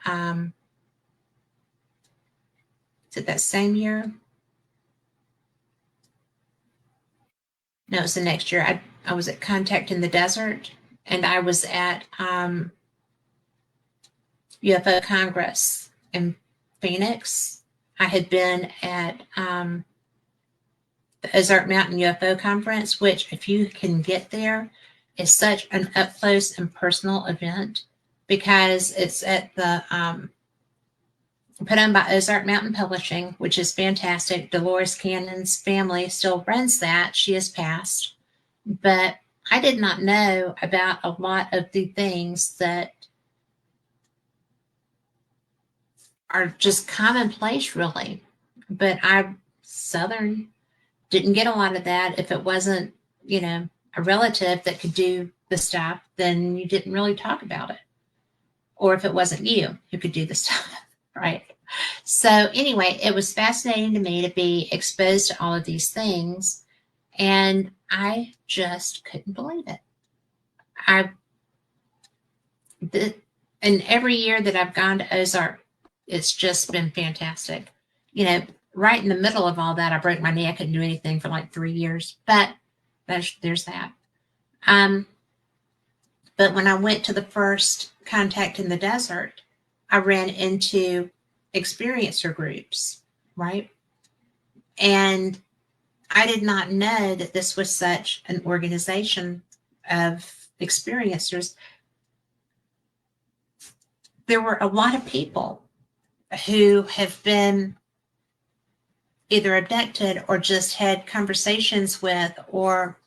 is it that same year? No, it was the next year. I was at Contact in the Desert, and I was at UFO Congress in Phoenix. I had been at the Ozark Mountain UFO Conference, which, if you can get there, is such an up close and personal event because it's at the put on by Ozark Mountain Publishing, which is fantastic. Dolores Cannon's family still runs that. She has passed. But I did not know about a lot of the things that are just commonplace, really. But Southern, didn't get a lot of that. If it wasn't, a relative that could do the stuff, then you didn't really talk about it. Or if it wasn't you who could do the stuff, right? So anyway, it was fascinating to me to be exposed to all of these things. And I just couldn't believe it. And every year that I've gone to Ozark, it's just been fantastic. Right in the middle of all that, I broke my knee. I couldn't do anything for like 3 years, but there's that. But when I went to the first Contact in the Desert, I ran into experiencer groups, right? And I did not know that this was such an organization of experiencers. There were a lot of people who have been either abducted or just had conversations with or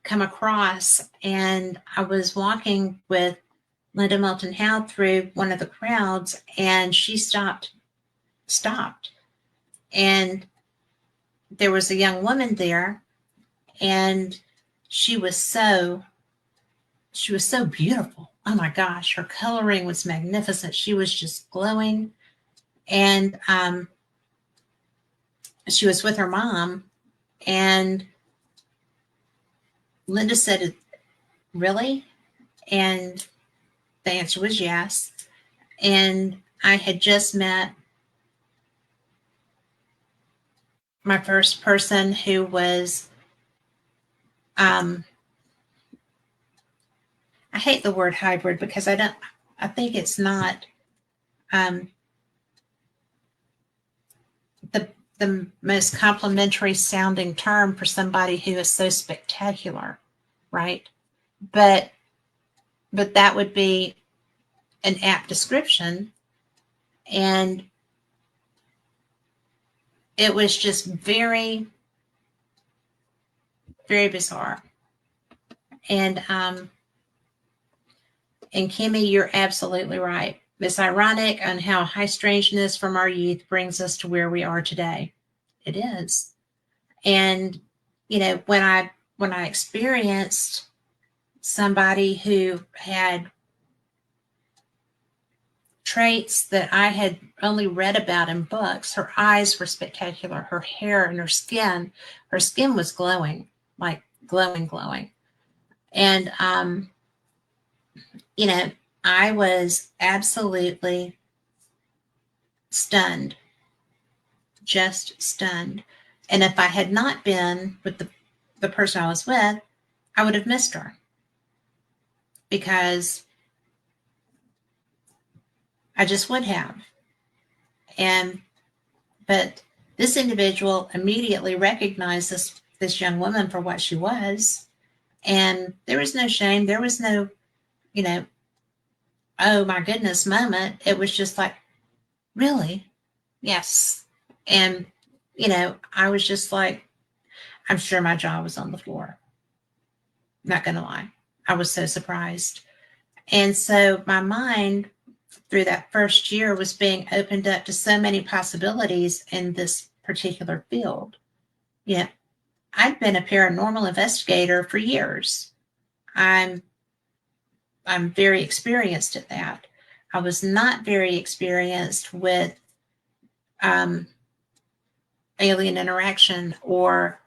come across. And I was walking with Linda Moulton Howe through one of the crowds, and she stopped. And there was a young woman there, and she was so beautiful. Oh my gosh, her coloring was magnificent. She was just glowing. And she was with her mom, and Linda said, "Really?" And the answer was yes. And I had just met my first person who was, I hate the word hybrid because I think it's not the most complimentary sounding term for somebody who is so spectacular, right? But that would be an apt description. And it was just very, very bizarre. And Kimmy, you're absolutely right. It's ironic on how high strangeness from our youth brings us to where we are today. It is. And, when I experienced somebody who had traits that I had only read about in books, her eyes were spectacular, her hair and her skin was glowing, like glowing. And, I was absolutely stunned, just stunned. And if I had not been with the person I was with, I would have missed her because I just would have. But this individual immediately recognized this young woman for what she was. And there was no shame. There was no, oh my goodness moment. It was just like, really? Yes. And, I was just like, I'm sure my jaw was on the floor. Not going to lie. I was so surprised. And so my mind through that first year was being opened up to so many possibilities in this particular field. Yeah. I've been a paranormal investigator for years. I'm very experienced at that. I was not very experienced with alien interaction or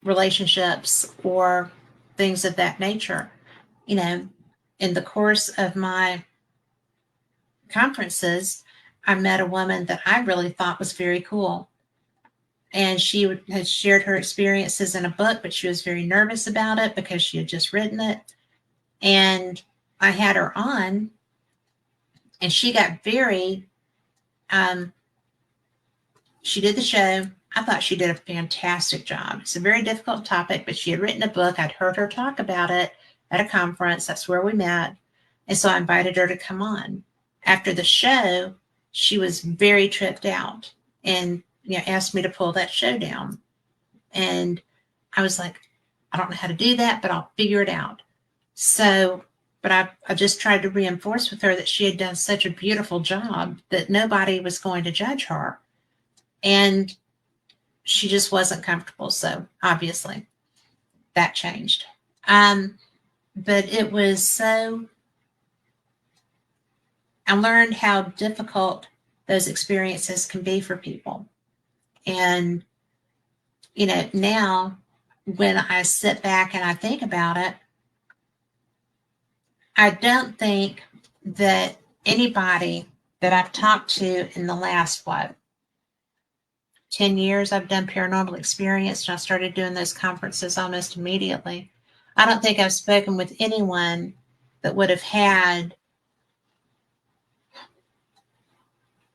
relationships or things of that nature. In the course of my conferences, I met a woman that I really thought was very cool. And she had shared her experiences in a book, but she was very nervous about it because she had just written it. And I had her on, and she got very, she did the show. I thought she did a fantastic job. It's a very difficult topic, but she had written a book. I'd heard her talk about it at a conference. That's where we met. And so I invited her to come on. After the show, she was very tripped out and asked me to pull that show down. And I was like, I don't know how to do that, but I'll figure it out. So, but I just tried to reinforce with her that she had done such a beautiful job that nobody was going to judge her. And she just wasn't comfortable. So obviously that changed. But it was so, I learned how difficult those experiences can be for people. And, now when I sit back and I think about it, I don't think that anybody that I've talked to in the last, 10 years I've done Paranormal Experienced, and I started doing those conferences almost immediately. I don't think I've spoken with anyone that would have had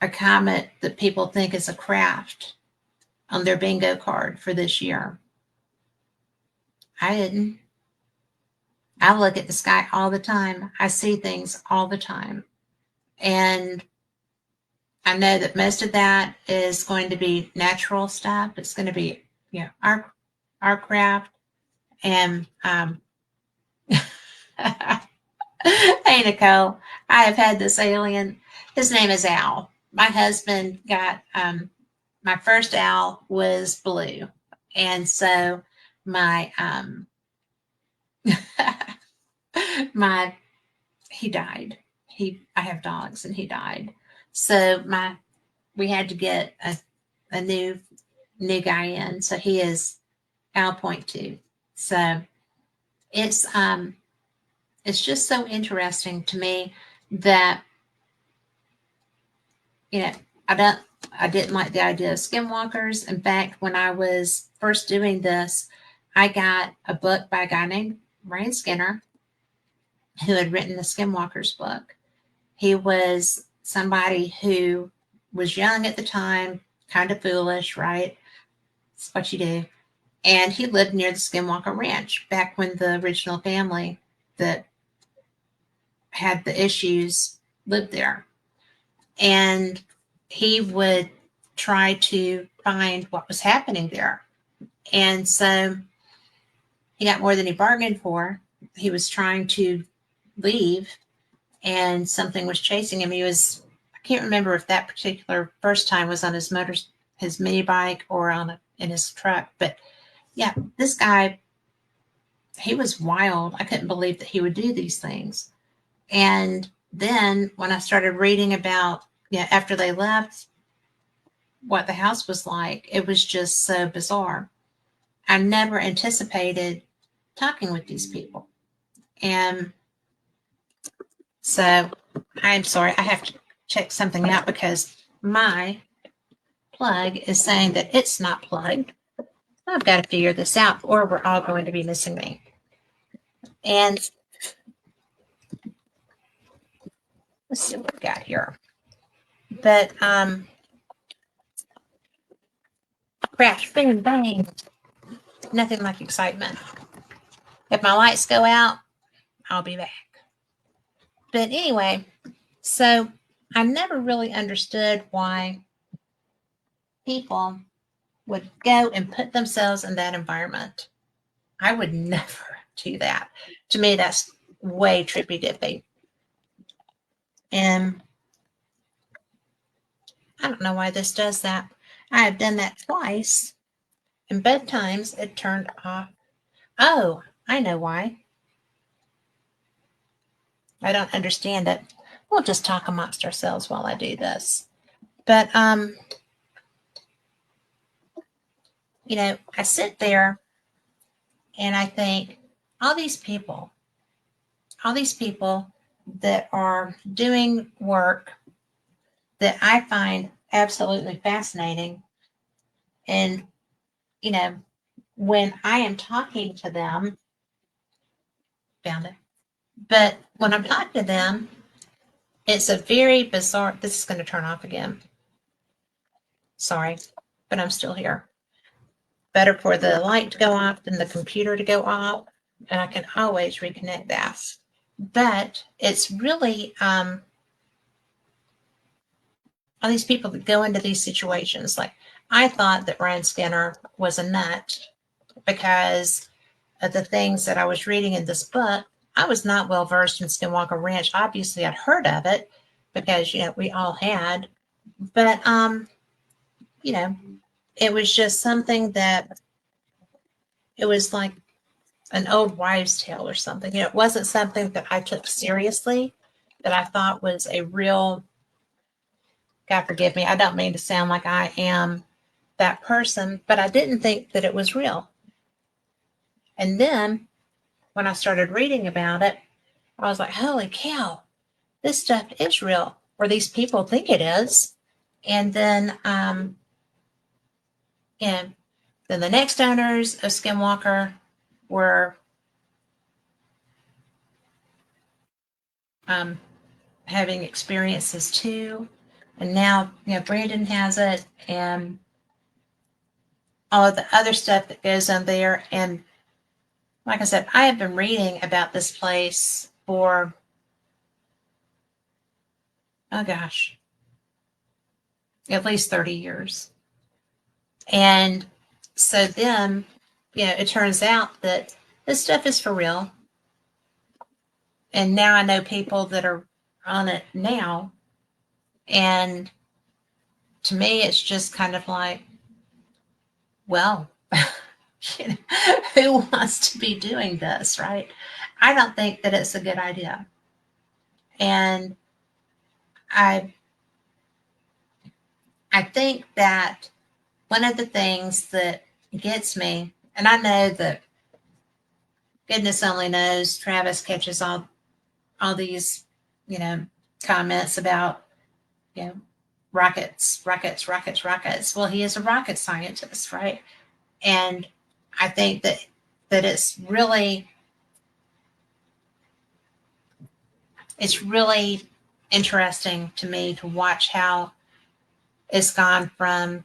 a comet that people think is a craft on their bingo card for this year. I didn't. I look at the sky all the time. I see things all the time. And I know that most of that is going to be natural stuff. It's going to be, our craft. And hey, Nicole, I have had this alien. His name is Al. My husband got, my first Al was blue. And so my, he died. I have dogs, and he died. So we had to get a new guy in. So he is Al point two. So it's just so interesting to me that, I didn't like the idea of skinwalkers. In fact, when I was first doing this, I got a book by a guy named Ryan Skinner, who had written the Skinwalkers book. He was somebody who was young at the time, kind of foolish, right? It's what you do. And he lived near the Skinwalker Ranch back when the original family that had the issues lived there. And he would try to find what was happening there. And so he got more than he bargained for. He was trying to leave, and something was chasing him. I can't remember if that particular first time was on his mini bike or in his truck. But yeah, this guy, he was wild. I couldn't believe that he would do these things. And then when I started reading about, after they left, what the house was like, it was just so bizarre. I never anticipated talking with these people. And so I'm sorry, I have to check something out because my plug is saying that it's not plugged. I've got to figure this out, or we're all going to be missing me. And let's see what we've got here. But crash, bang, bang. Nothing like excitement. If my lights go out, I'll be back. But anyway, so I never really understood why people would go and put themselves in that environment. I would never do that. To me, that's way trippy dippy. And I don't know why this does that. I have done that twice, and both times it turned off. Oh, I know why. I don't understand it. We'll just talk amongst ourselves while I do this. But I sit there and I think all these people that are doing work that I find absolutely fascinating. And, when I am talking to them, found it. But when I'm talking to them, it's a very bizarre. This is going to turn off again. Sorry, but I'm still here. Better for the light to go off than the computer to go off, and I can always reconnect that. But it's really all these people that go into these situations. Like, I thought that Ryan Skinner was a nut because of the things that I was reading in this book. I was not well versed in Skinwalker Ranch. Obviously, I'd heard of it because we all had, but you know, it was just something that it was like an old wives' tale or something. It wasn't something that I took seriously, that I thought was a real. God forgive me. I don't mean to sound like I am that person, but I didn't think that it was real. And then when I started reading about it, I was like, holy cow, this stuff is real, or these people think it is. And then, and then the next owners of Skinwalker were having experiences too. And now, Brandon has it, and all of the other stuff that goes on there. And like I said, I have been reading about this place for, oh gosh, at least 30 years. And so then, it turns out that this stuff is for real. And now I know people that are on it now. And to me, it's just kind of like, well, who wants to be doing this, right? I don't think that it's a good idea. And I I think that one of the things that gets me, and I know that goodness only knows Travis catches all these, you know, comments about, you know, rockets, rockets, rockets, rockets. Well, he is a rocket scientist, right? And I think that it's really interesting to me to watch how it's gone from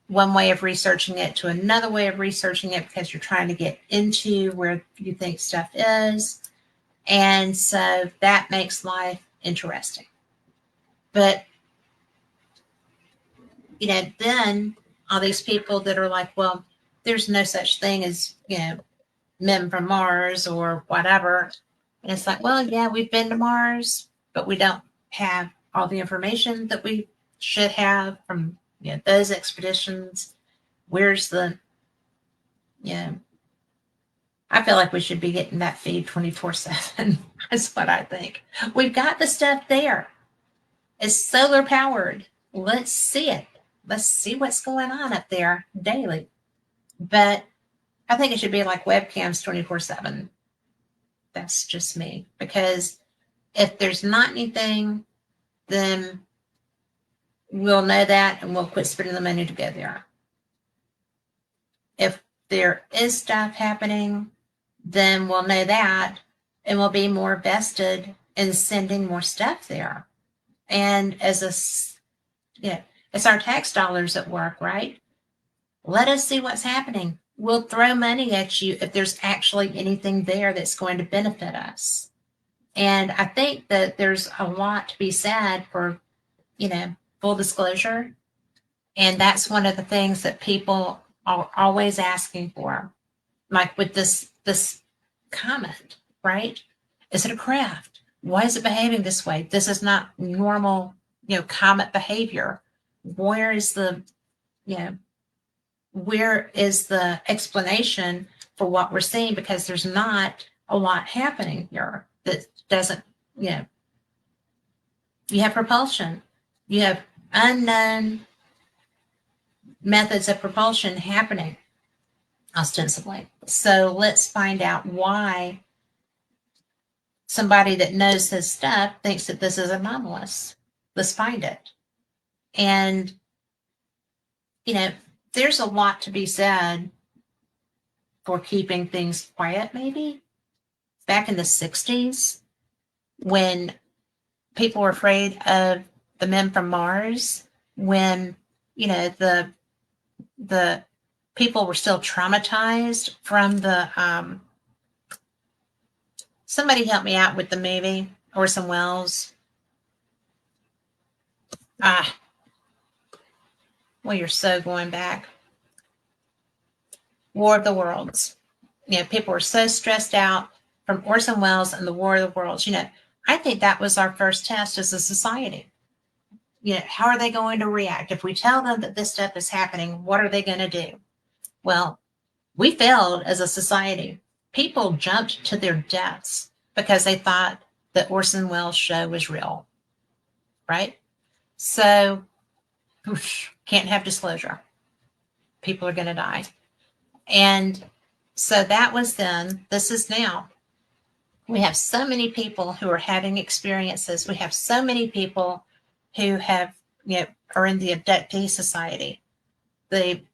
one way of researching it to another way of researching it because you're trying to get into where you think stuff is. And so that makes life interesting. But, then all these people that are like, well, there's no such thing as, men from Mars or whatever. And it's like, well, yeah, we've been to Mars, but we don't have all the information that we should have from those expeditions. Where's the, you know, I feel like we should be getting that feed 24/7. That's what I think. We've got the stuff there. It's solar powered. Let's see it. Let's see what's going on up there daily. But I think it should be like webcams 24/7. That's just me. Because if there's not anything, then we'll know that and we'll quit spending the money to go there. If there is stuff happening, then we'll know that and we'll be more vested in sending more stuff there. And it's our tax dollars at work, right? Let us see what's happening. We'll throw money at you if there's actually anything there that's going to benefit us. And I think that there's a lot to be said for, full disclosure. And that's one of the things that people are always asking for. Like with this comment, right? Is it a craft? Why is it behaving this way? This is not normal, comet behavior. Where is the, where is the explanation for what we're seeing? Because there's not a lot happening here that doesn't, you have propulsion. You have unknown methods of propulsion happening ostensibly. So let's find out why somebody that knows this stuff thinks that this is anomalous. Let's find it. And, there's a lot to be said for keeping things quiet, maybe. back in the 60s when people were afraid of the men from Mars, when, the people were still traumatized from somebody help me out with the movie, Orson Welles. Ah, well, you're so going back. War of the Worlds. People were so stressed out from Orson Welles and the War of the Worlds. I think that was our first test as a society. How are they going to react? If we tell them that this stuff is happening, what are they going to do? Well, we failed as a society. People jumped to their deaths because they thought that Orson Welles' show was real, right? So, can't have disclosure. People are going to die. And so that was then. This is now. We have so many people who are having experiences. We have so many people who have, are in the abductee society. They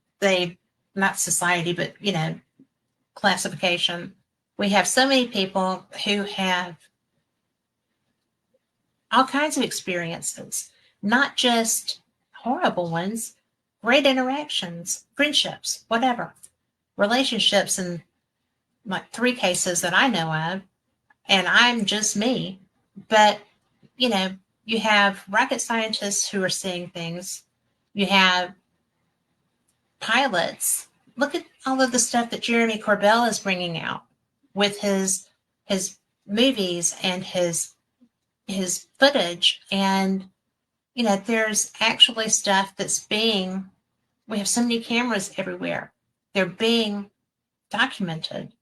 not society, but, classification. We have so many people who have all kinds of experiences, not just horrible ones, great interactions, friendships, whatever, relationships in like 3 cases that I know of, and I'm just me. But, you have rocket scientists who are seeing things. You have pilots. Look at all of the stuff that Jeremy Corbell is bringing out with his movies and his footage. And, there's actually stuff that's we have so many cameras everywhere. They're being documented.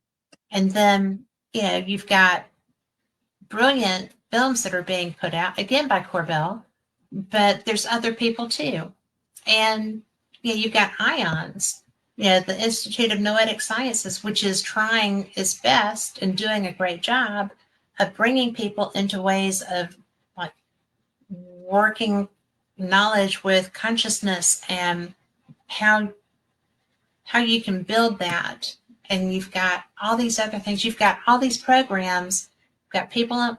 And then, you've got brilliant films that are being put out, again by Corbell, but there's other people too. And you've got IONS, the Institute of Noetic Sciences, which is trying its best and doing a great job of bringing people into ways of like working knowledge with consciousness and how you can build that. And you've got all these other things. You've got all these programs. You've got people on,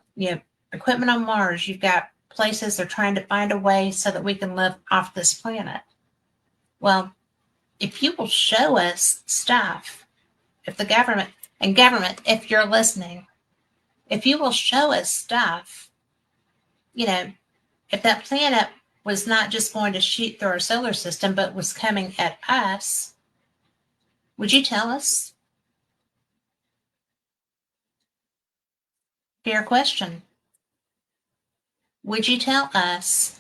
equipment on Mars. You've got places they're trying to find a way so that we can live off this planet. Well, if you will show us stuff, if the government, if you're listening, if you will show us stuff, if that planet was not just going to shoot through our solar system, but was coming at us, would you tell us? Fair question. Would you tell us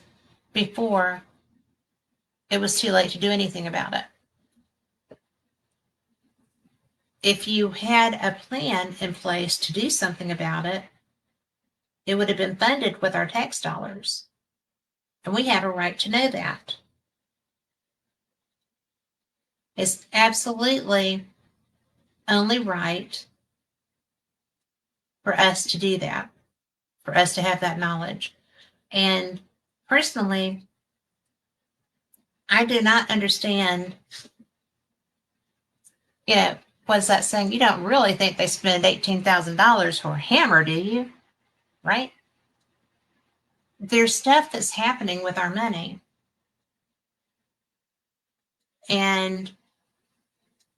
before it was too late to do anything about it? If you had a plan in place to do something about it, it would have been funded with our tax dollars. And we have a right to know that. It's absolutely only right for us to do that, for us to have that knowledge. And personally, I do not understand, what's that saying? You don't really think they spend $18,000 for a hammer, do you? Right? There's stuff that's happening with our money. And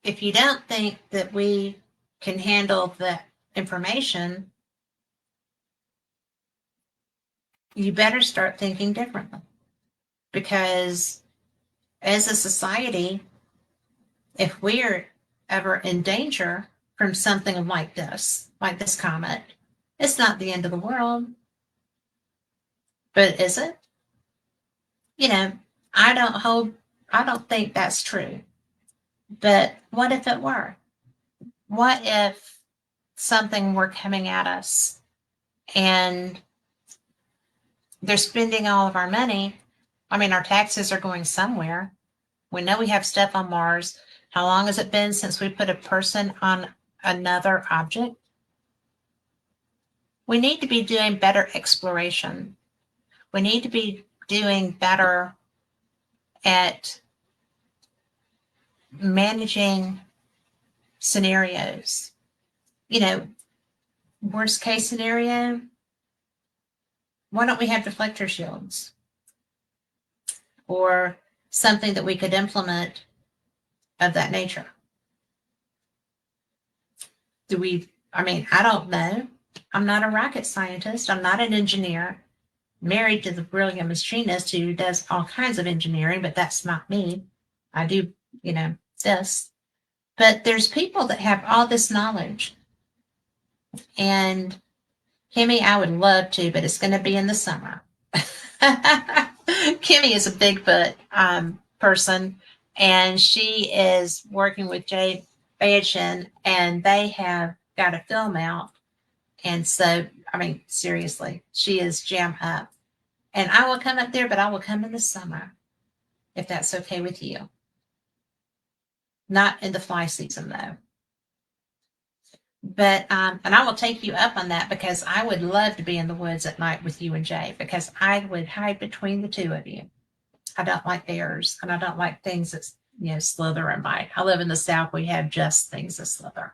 if you don't think that we can handle the information, you better start thinking differently. Because as a society, if we're ever in danger from something like this comet, it's not the end of the world. But is it? I don't think that's true. But what if it were? What if something were coming at us and they're spending all of our money? I mean, our taxes are going somewhere. We know we have stuff on Mars. How long has it been since we put a person on another object? We need to be doing better exploration. We need to be doing better at managing scenarios. worst case scenario, why don't we have deflector shields or something that we could implement of that nature? I don't know. I'm not a rocket scientist. I'm not an engineer. Married to the brilliant machinist who does all kinds of engineering, but that's not me. I do, this. But there's people that have all this knowledge. And Kimmy, I would love to, but it's going to be in the summer. Kimmy is a Bigfoot person, and she is working with Jay Bayachin, and they have got a film out. And so, seriously, she is jam up. And I will come up there, but I will come in the summer, if that's okay with you. Not in the fly season, though. But, and I will take you up on that, because I would love to be in the woods at night with you and Jay, because I would hide between the two of you. I don't like bears, and I don't like things that, slither and bite. I live in the South. We have just things that slither.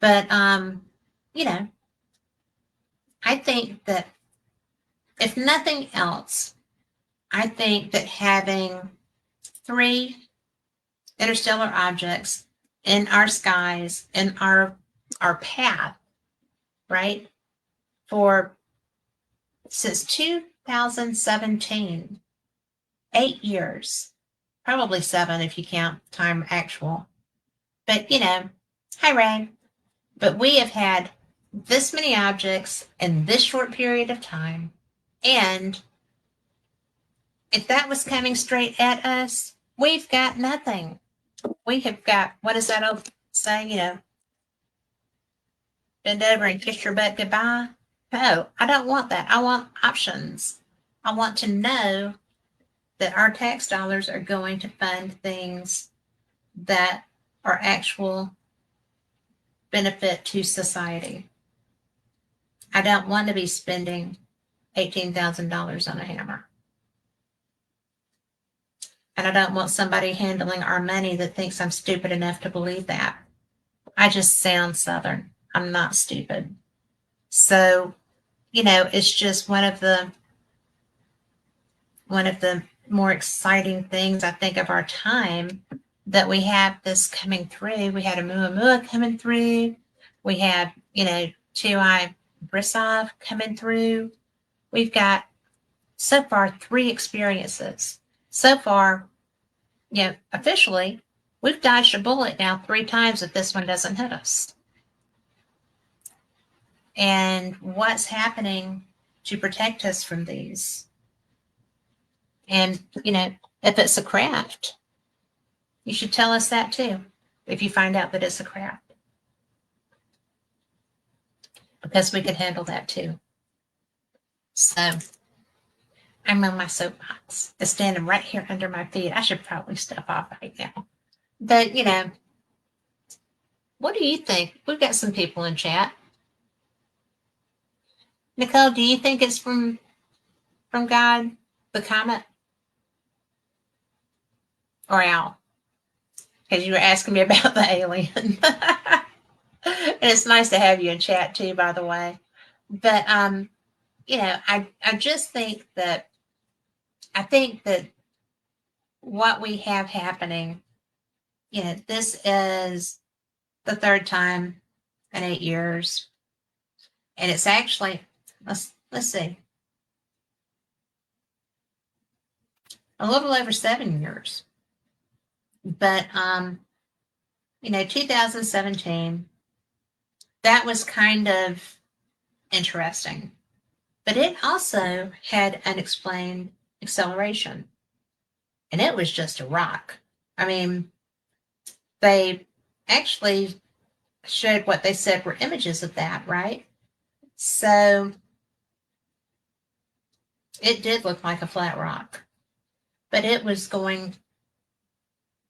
But, I think that if nothing else, I think that having 3 interstellar objects in our skies, in our path, right, since 2017, 8 years, probably 7 if you count time actual. But, hi, Ray. But we have had this many objects in this short period of time. And if that was coming straight at us, we've got nothing. We have got, what is that old saying, bend over and kiss your butt goodbye? No, I don't want that. I want options. I want to know that our tax dollars are going to fund things that are actual benefit to society. I don't want to be spending $18,000 on a hammer. And I don't want somebody handling our money that thinks I'm stupid enough to believe that. I just sound Southern. I'm not stupid. So, it's just one of the more exciting things, I think, of our time, that we have this coming through. We had a Muamua coming through. We have, Tuai Brisov coming through. We've got, so far, 3 experiences. So far, officially, we've dodged a bullet now 3 times if this one doesn't hit us. And what's happening to protect us from these? And, if it's a craft, you should tell us that too, if you find out that it's a craft. Because we could handle that too. So, I'm on my soapbox. It's standing right here under my feet. I should probably step off right now. But, what do you think? We've got some people in chat. Nicole, do you think it's from God, the comet, or Al? Because you were asking me about the alien. And it's nice to have you in chat too, by the way. But, I just think that, what we have happening, this is the 3rd time in 8 years. And it's actually, let's see, a little over 7 years. But, 2017, that was kind of interesting. But it also had unexplained acceleration. And it was just a rock. They actually showed what they said were images of that, right? So it did look like a flat rock. But it was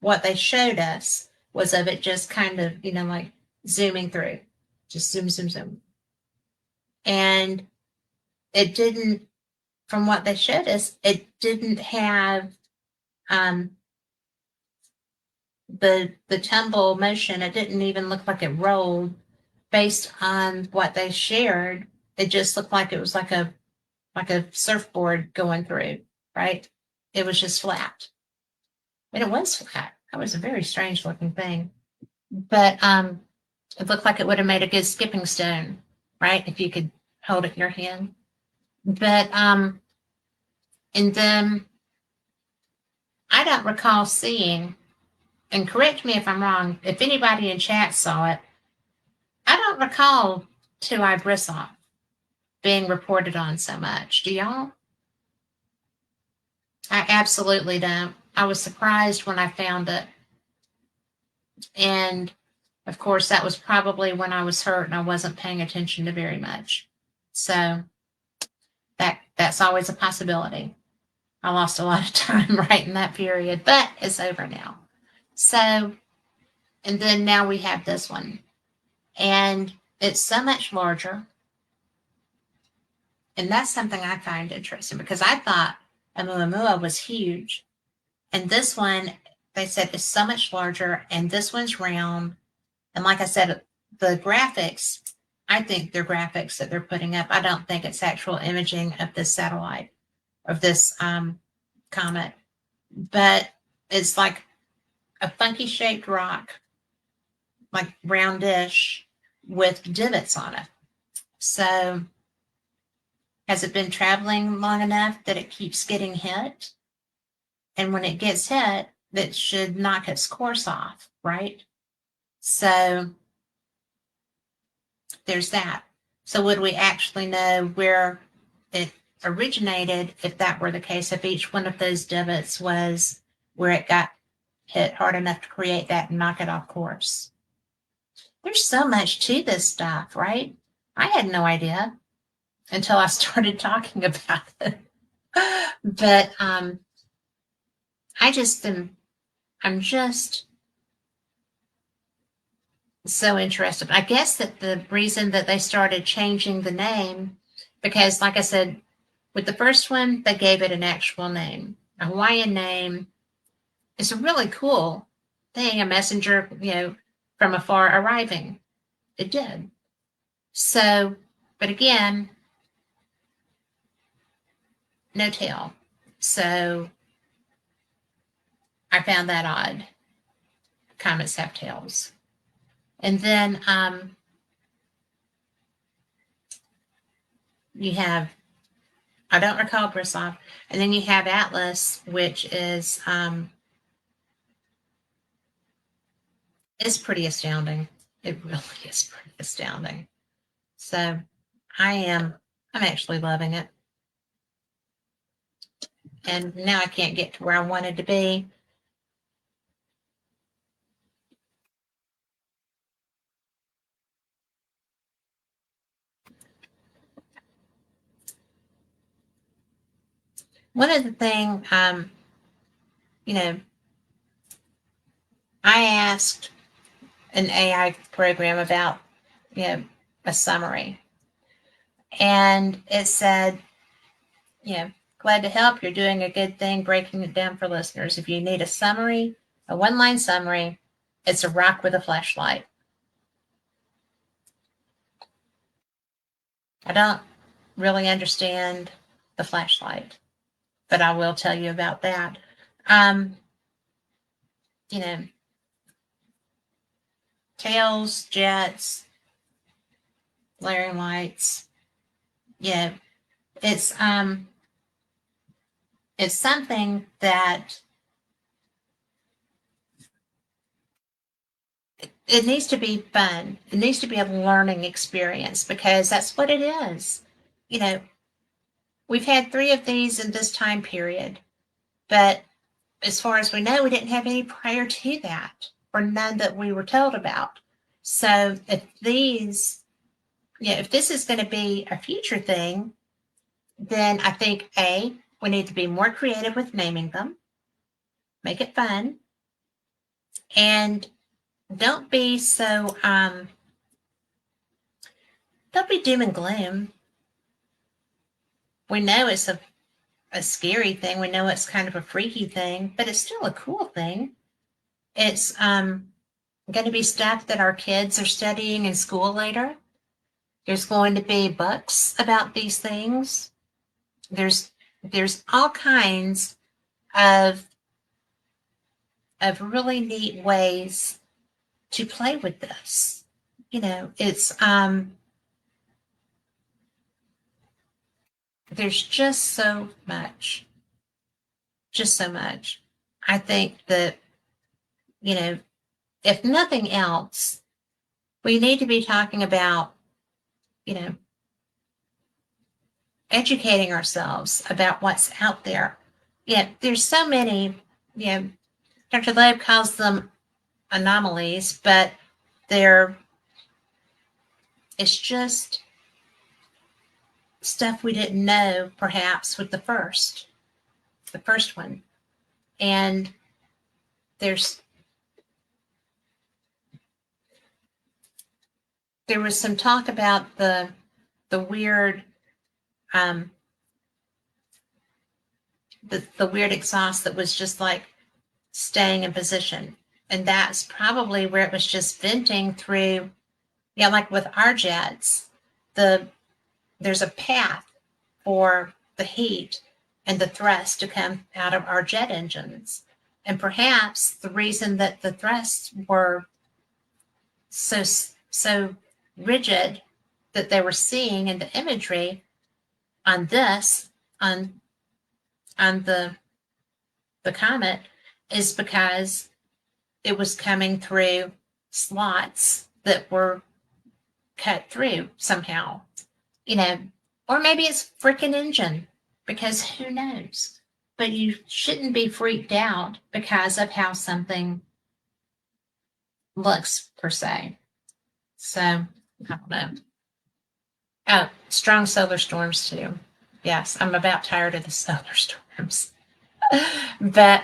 what they showed us was of it just kind of, like zooming through. Just zoom, zoom, zoom. And it didn't, from what they showed us, it didn't have the tumble motion. It didn't even look like it rolled. based on what they shared, it just looked like it was like a surfboard going through, right? It was just flat. And it was flat. That was a very strange looking thing. But it looked like it would have made a good skipping stone, right? If you could hold it in your hand. But and then I don't recall seeing, and correct me if I'm wrong, if anybody in chat saw it, I don't recall two-eye bristle being reported on so much. Do y'all? I absolutely don't. I was surprised when I found it. And of course, that was probably when I was hurt and I wasn't paying attention to very much. So that's always a possibility. I lost a lot of time right in that period, but it's over now. So, and then now we have this one. And it's so much larger. And that's something I find interesting because I thought Oumuamua was huge. And this one, they said, is so much larger. And this one's round. And like I said, the graphics, I think they're graphics that they're putting up. I don't think it's actual imaging of this satellite, of this comet. But it's like a funky shaped rock, like roundish, with divots on it. So has it been traveling long enough that it keeps getting hit? And when it gets hit, that should knock its course off, right? So there's that. So would we actually know where it originated if that were the case, if each one of those divots was where it got hit hard enough to create that and knock it off course? There's so much to this stuff, right? I had no idea until I started talking about it. But I'm just so interested. I guess that the reason that they started changing the name, because like I said, with the first one, they gave it an actual name, a Hawaiian name. It's a really cool thing, a messenger, from afar arriving. It did. So, but again, no tail. So I found that odd. Comets have tails. And then you have, I don't recall Brisov, and then you have Atlas, which is pretty astounding. It really is pretty astounding. So I'm actually loving it. And now I can't get to where I wanted to be. One of the things, I asked an AI program about, a summary. And it said, glad to help. You're doing a good thing breaking it down for listeners. If you need a summary, a one-line summary, it's a rock with a flashlight. I don't really understand the flashlight, but I will tell you about that. Tails, jets, glaring lights. It's something that it needs to be fun. It needs to be a learning experience because that's what it is. We've had 3 of these in this time period, but as far as we know, we didn't have any prior to that, or none that we were told about. So if if this is going to be a future thing, then I think we need to be more creative with naming them, make it fun, and don't be so don't be doom and gloom. We know it's a scary thing. We know it's kind of a freaky thing, but it's still a cool thing. It's going to be stuff that our kids are studying in school later. There's going to be books about these things. There's all kinds of really neat ways to play with this. It's there's just so much. Just so much. I think that, if nothing else, we need to be talking about, you know, educating ourselves about what's out there. Yeah, there's so many, Dr. Loeb calls them anomalies, but it's just stuff we didn't know perhaps with the first one. And there was some talk about the weird the weird exhaust that was just like staying in position. And that's probably where it was just venting through, like with our jets, there's a path for the heat and the thrust to come out of our jet engines. And perhaps the reason that the thrusts were so rigid that they were seeing in the imagery on the comet is because it was coming through slots that were cut through somehow, or maybe it's freaking engine, because who knows? But you shouldn't be freaked out because of how something looks per se. So I don't know. Oh, strong solar storms too. Yes, I'm about tired of the solar storms. But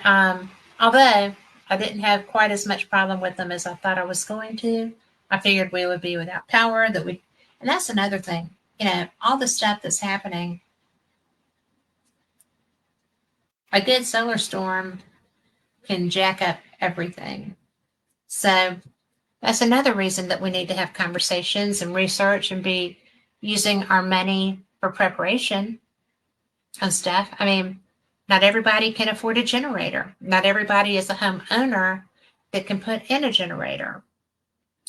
although I didn't have quite as much problem with them as I thought I was going to, I figured we would be without power, and that's another thing. All the stuff that's happening, a good solar storm can jack up everything. So that's another reason that we need to have conversations and research and be using our money for preparation and stuff. I mean, not everybody can afford a generator. Not everybody is a homeowner that can put in a generator.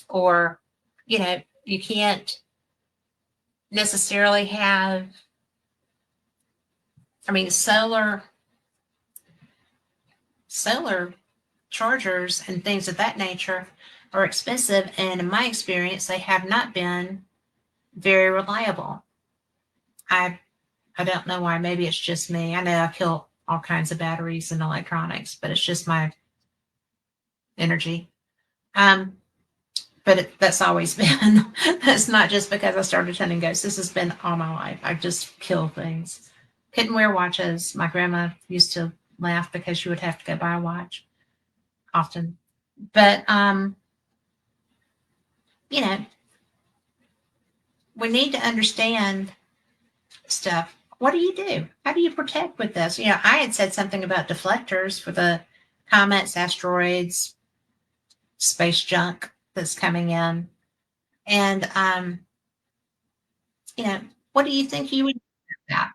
Or, you can't necessarily have, solar chargers and things of that nature are expensive. And in my experience, they have not been very reliable. I don't know why. Maybe it's just me. I know I kill all kinds of batteries and electronics, but it's just my energy. But that's always been. That's not just because I started hunting ghosts. This has been all my life. I just kill things. Couldn't wear watches. My grandma used to laugh because she would have to go buy a watch often. But we need to understand stuff. What do you do? How do you protect with this? I had said something about deflectors for the comets, asteroids, space junk that's coming in. And, what do you think you would do about that?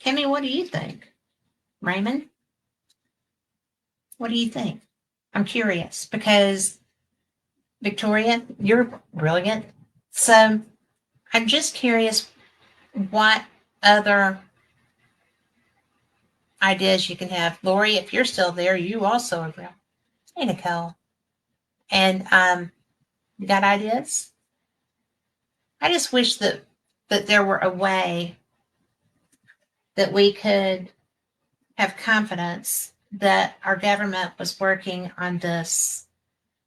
Kimmy, what do you think? Raymond, what do you think? I'm curious because Victoria, you're brilliant. So I'm just curious what other ideas you can have. Lori, if you're still there, you also are real. Hey, Nicole. And you got ideas? I just wish that there were a way that we could have confidence that our government was working on this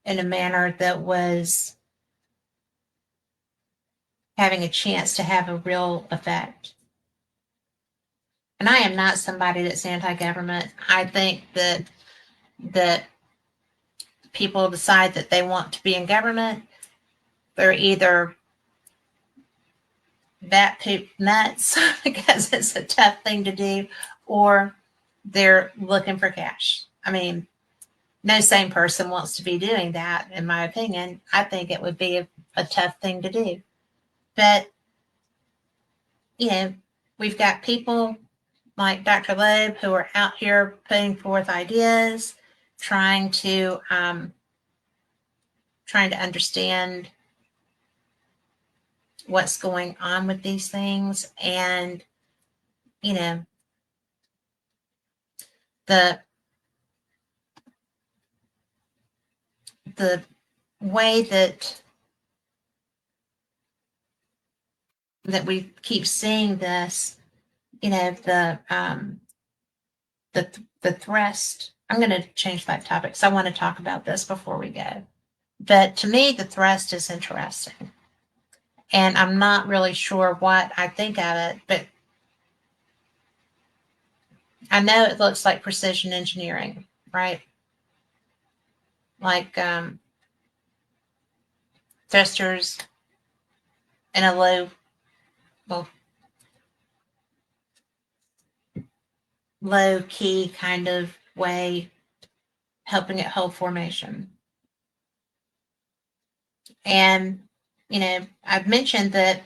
in a manner that was having a chance to have a real effect. And I am not somebody that's anti-government. I think that people decide that they want to be in government. They're either bat poop nuts because it's a tough thing to do, or they're looking for cash. I mean, no sane person wants to be doing that, in my opinion. I think it would be a tough thing to do. But, you know, we've got people like Dr. Loeb who are out here putting forth ideas, trying to understand what's going on with these things. And, you know, the the way that we keep seeing this, you know, the thrust. I'm going to change that topic because I want to talk about this before we go. But to me, the thrust is interesting, and I'm not really sure what I think of it, but I know it looks like precision engineering, right? Like thrusters in a well, low key kind of way, helping it hold formation. And, you know, I've mentioned that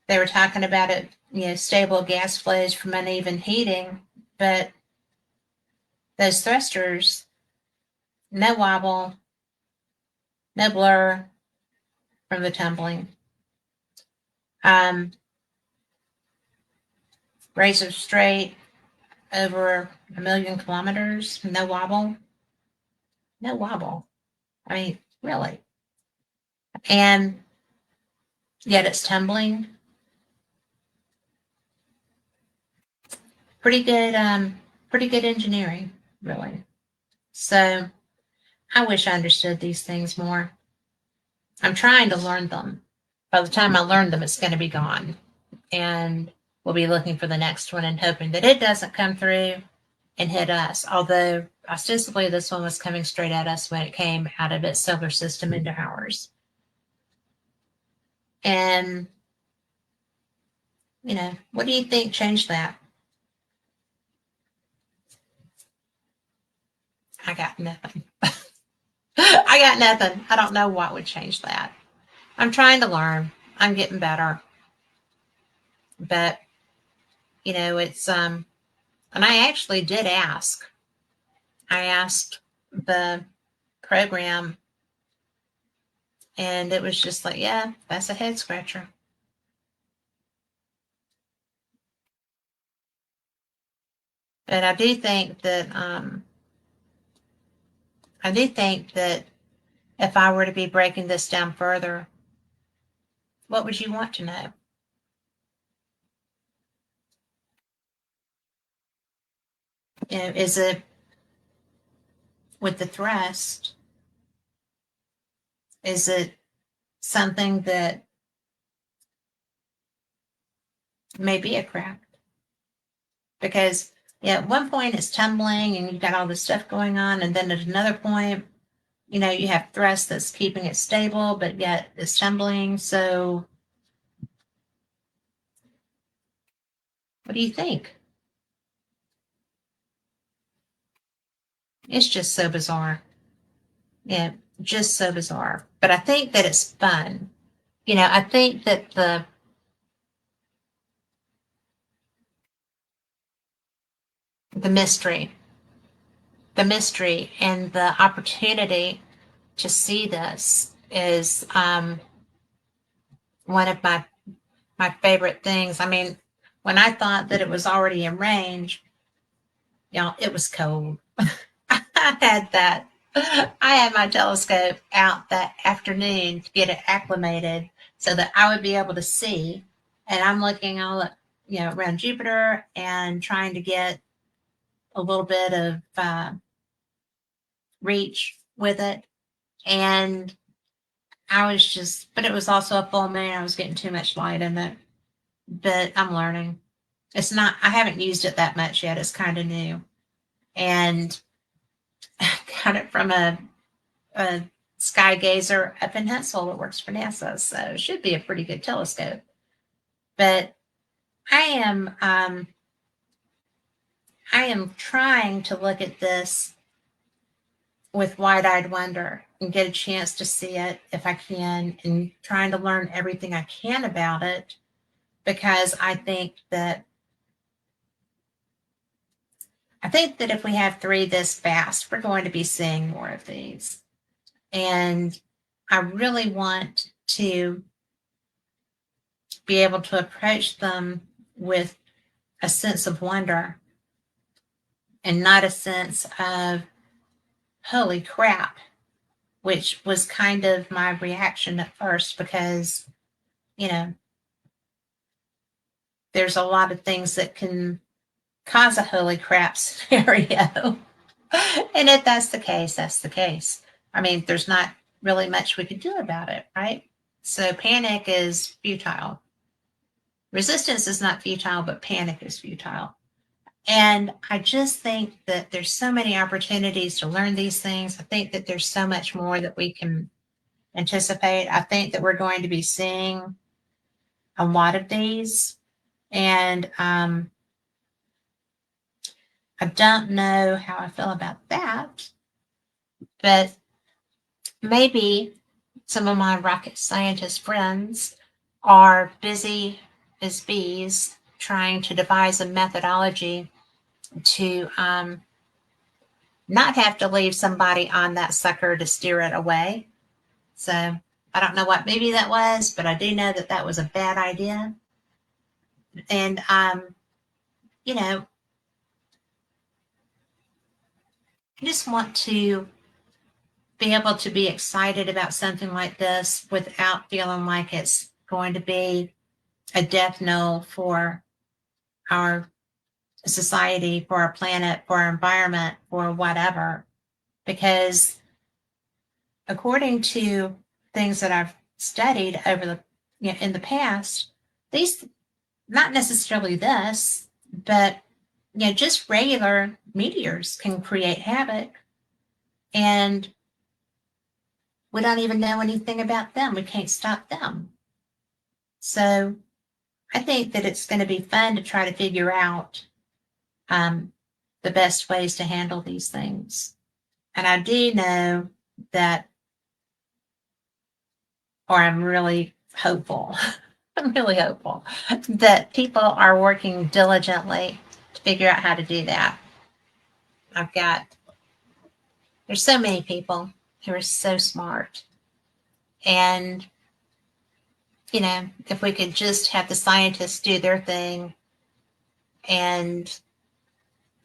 they were talking about it, you know, stable gas flows from uneven heating, but those thrusters, no wobble, no blur from the tumbling. Razor straight over 1,000,000 kilometers, no wobble, no wobble. I mean, really. And yet it's tumbling. Pretty good engineering, really. So I wish I understood these things more. I'm trying to learn them. By the time I learn them, it's going to be gone. And we'll be looking for the next one and hoping that it doesn't come through and hit us. Although ostensibly this one was coming straight at us when it came out of its solar system into ours. And, you know, what do you think changed that? I got nothing. I got nothing. I don't know what would change that. I'm trying to learn. I'm getting better. But, you know, it's and I actually did ask. I asked the program, and it was just like, yeah, that's a head scratcher. But I do think that if I were to be breaking this down further, what would you want to know? You know, is it with the thrust? Is it something that may be a crack? Because yeah, at one point it's tumbling and you've got all this stuff going on, and then at another point, you know, you have thrust that's keeping it stable, but yet it's tumbling. So what do you think? It's just so bizarre. Yeah, just so bizarre. But I think that it's fun. You know, I think that the mystery, the mystery and the opportunity to see this is one of my favorite things. I mean, when I thought that it was already in range, you know, it was cold. I had that. I had my telescope out that afternoon to get it acclimated so that I would be able to see. And I'm looking all up, you know, around Jupiter and trying to get a little bit of reach with it. And I was just, but it was also a full moon. I was getting too much light in it. But I'm learning. It's not, I haven't used it that much yet. It's kind of new. And I got it from a sky gazer up in Huntsville that works for NASA. So it should be a pretty good telescope. But I am I am trying to look at this with wide-eyed wonder and get a chance to see it if I can, and trying to learn everything I can about it, because I think that if we have three this fast, we're going to be seeing more of these. And I really want to be able to approach them with a sense of wonder and not a sense of holy crap, which was kind of my reaction at first, because, you know, there's a lot of things that can cause a holy crap scenario. And if that's the case, that's the case. I mean, there's not really much we could do about it, right? So panic is futile. Resistance is not futile, but panic is futile. And I just think that there's so many opportunities to learn these things. I think that there's so much more that we can anticipate. I think that we're going to be seeing a lot of these. And I don't know how I feel about that, but maybe some of my rocket scientist friends are busy as bees trying to devise a methodology to not have to leave somebody on that sucker to steer it away. So I don't know what movie that was, but I do know that that was a bad idea. And, you know, I just want to be able to be excited about something like this without feeling like it's going to be a death knell for our society, for our planet, for our environment, for whatever. Because according to things that I've studied over in the past, these, not necessarily this, but just regular meteors can create havoc, and we don't even know anything about them. We can't stop them. So I think that it's going to be fun to try to figure out the best ways to handle these things. And I do know that, or I'm really hopeful, I'm really hopeful that people are working diligently to figure out how to do that. There's so many people who are so smart. And, if we could just have the scientists do their thing and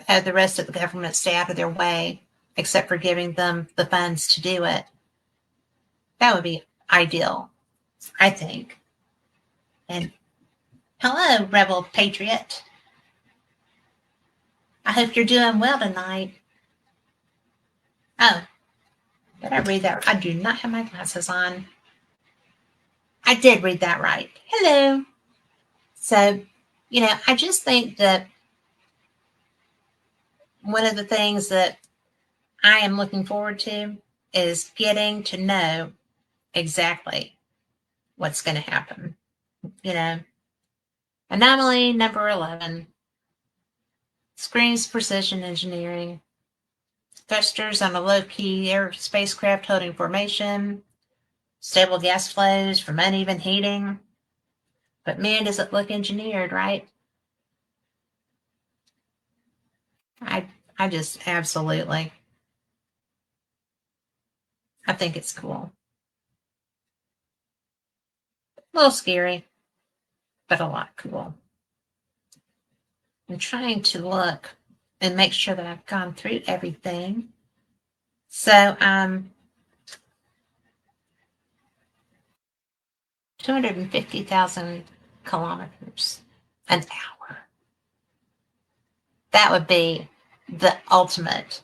have the rest of the government stay out of their way, except for giving them the funds to do it, that would be ideal, I think. And hello, Rebel Patriot. I hope you're doing well tonight. Oh, did I read that? I do not have my glasses on. I did read that right. Hello. So, I just think that one of the things that I am looking forward to is getting to know exactly what's going to happen. Anomaly number 11 screams precision engineering. Thrusters on a low-key air spacecraft holding formation. Stable gas flows from uneven heating. But man, does it look engineered, right? I just absolutely, I think it's cool. A little scary, but a lot cool. I'm trying to look and make sure that I've gone through everything. So, 250,000 kilometers an hour. That would be the ultimate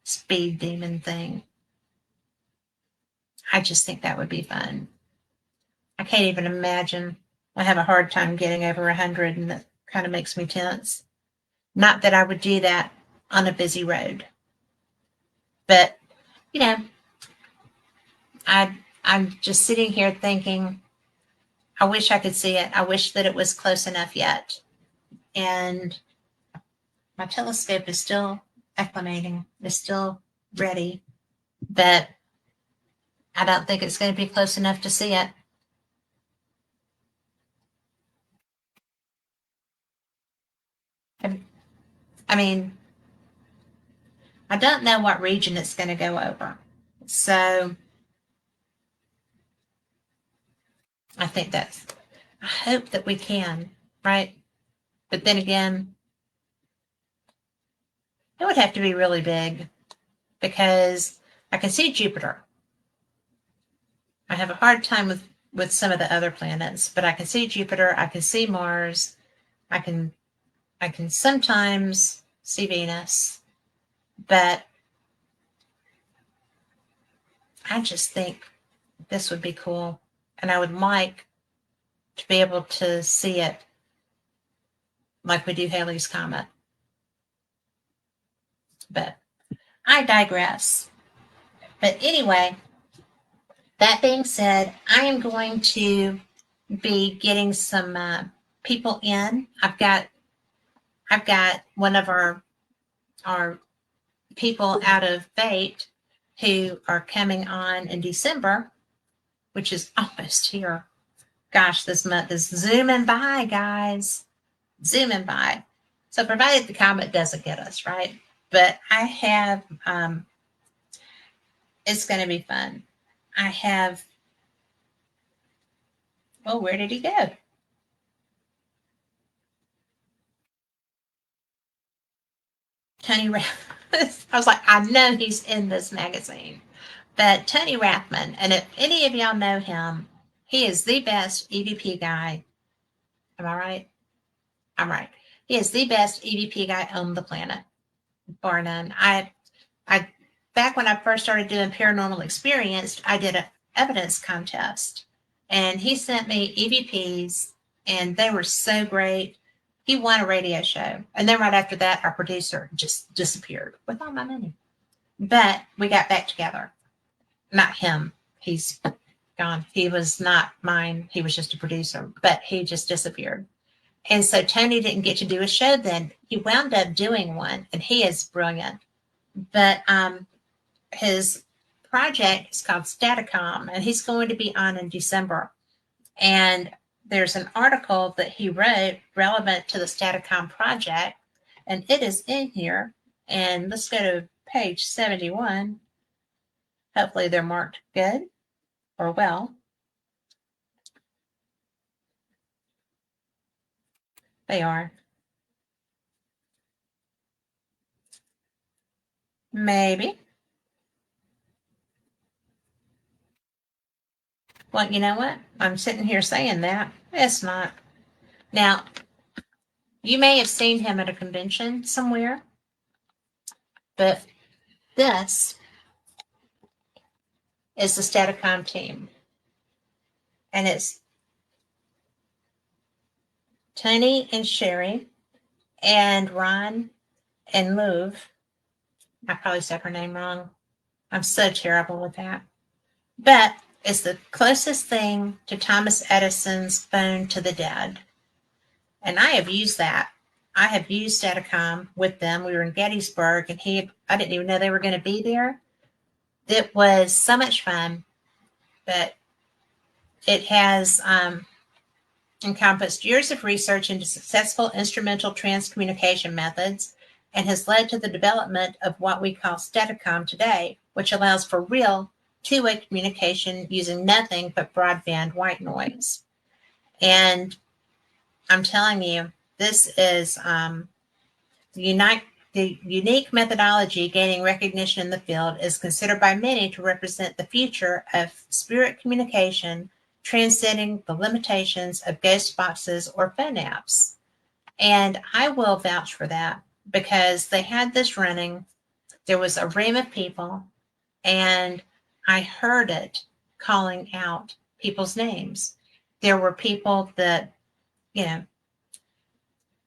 speed demon thing. I just think that would be fun. I can't even imagine. I have a hard time getting over 100, and that kind of makes me tense. Not that I would do that on a busy road, but I'm just sitting here thinking, I wish I could see it. I wish that it was close enough yet. And My telescope is still acclimating, is still ready, but I don't think it's going to be close enough to see it. I mean, I don't know what region it's going to go over. So I think I hope that we can, right? But then again, it would have to be really big because I can see Jupiter. I have a hard time with some of the other planets, but I can see Jupiter, I can see Mars, I can I can sometimes see Venus, but I just think this would be cool. And I would like to be able to see it like we do Halley's Comet. But I digress. But anyway, that being said, I am going to be getting some people in. I've got one of our people out of Fate who are coming on in December, which is almost here. Gosh, this month is zooming by, guys. Zooming by. So provided the comet doesn't get us, right? But I have it's gonna be fun. I have where did he go? Tony Rathman. I was like, I know he's in this magazine. But Tony Rathman, and if any of y'all know him, he is the best EVP guy. Am I right? I'm right. He is the best EVP guy on the planet, bar none. I back when I first started doing Paranormal Experienced, I did an evidence contest, and he sent me EVPs, and they were so great. He won a radio show, and then right after that, our producer just disappeared with all my money. But we got back together. Not him. He's gone. He was not mine. He was just a producer, but he just disappeared. And so Tony didn't get to do a show then. He wound up doing one, and he is brilliant. But his project is called Staticom, and he's going to be on in December. And there's an article that he wrote relevant to the Staticom project, and it is in here. And let's go to page 71. Hopefully they're marked good or well. They are. Maybe. Well, you know what? I'm sitting here saying that. It's not. Now, you may have seen him at a convention somewhere, but this is the Staticom team. And it's Tony and Sherry and Ron and Move. I probably said her name wrong. I'm so terrible with that. But it's the closest thing to Thomas Edison's phone to the dead. And I have used that. I have used Staticom with them. We were in Gettysburg, and I didn't even know they were going to be there. It was so much fun, but it has encompassed years of research into successful instrumental transcommunication methods and has led to the development of what we call Staticom today, which allows for real two-way communication using nothing but broadband white noise. And I'm telling you, this is the unique methodology gaining recognition in the field is considered by many to represent the future of spirit communication, transcending the limitations of ghost boxes or phone apps. And I will vouch for that because they had this running. There was a room of people, and I heard it calling out people's names. There were people that,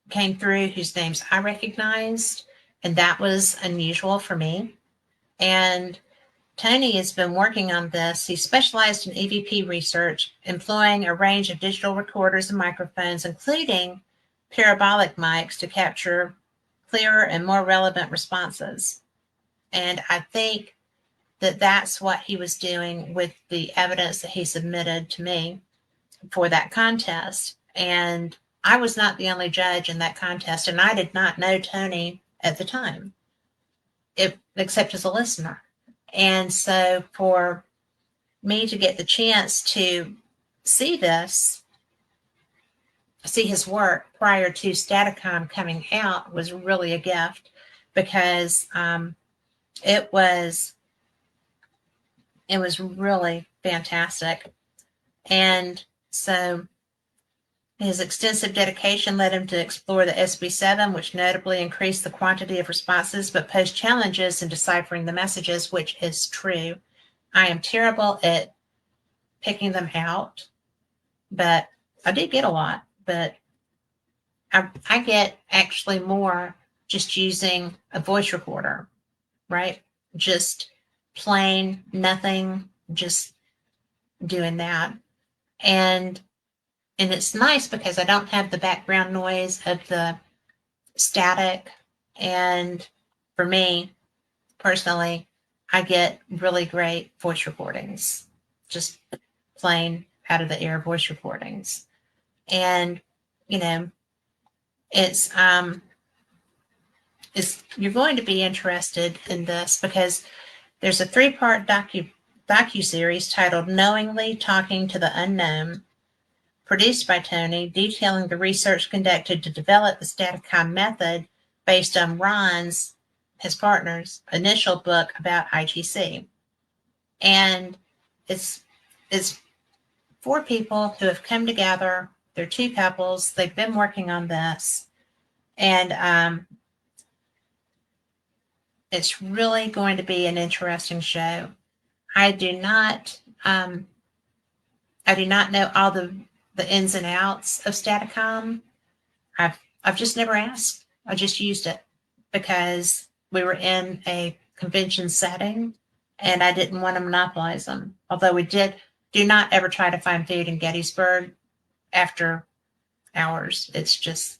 came through whose names I recognized, and that was unusual for me. And Tony has been working on this. He specialized in EVP research, employing a range of digital recorders and microphones, including parabolic mics to capture clearer and more relevant responses. And I think that that's what he was doing with the evidence that he submitted to me for that contest. And I was not the only judge in that contest, and I did not know Tony at the time, except as a listener. And so for me to get the chance to see his work prior to Staticon coming out was really a gift, because it was really fantastic. And so his extensive dedication led him to explore the SB7, which notably increased the quantity of responses but posed challenges in deciphering the messages, which is true. I am terrible at picking them out, but I did get a lot. But I get actually more just using a voice recorder, right? Just plain nothing, just doing that. And it's nice because I don't have the background noise of the static. And for me personally, I get really great voice recordings, just plain out of the air voice recordings. And, you know, it's you're going to be interested in this because there's a 3-part docu-series titled Knowingly Talking to the Unknown, produced by Tony, detailing the research conducted to develop the Staticon method based on Ron's, his partner's, initial book about ITC. And it's 4 people who have come together. They're 2 couples. They've been working on this. And it's really going to be an interesting show. I do not know all the ins and outs of Staticon. I've just never asked. I just used it because we were in a convention setting and I didn't want to monopolize them. Although we do not ever try to find food in Gettysburg after hours. It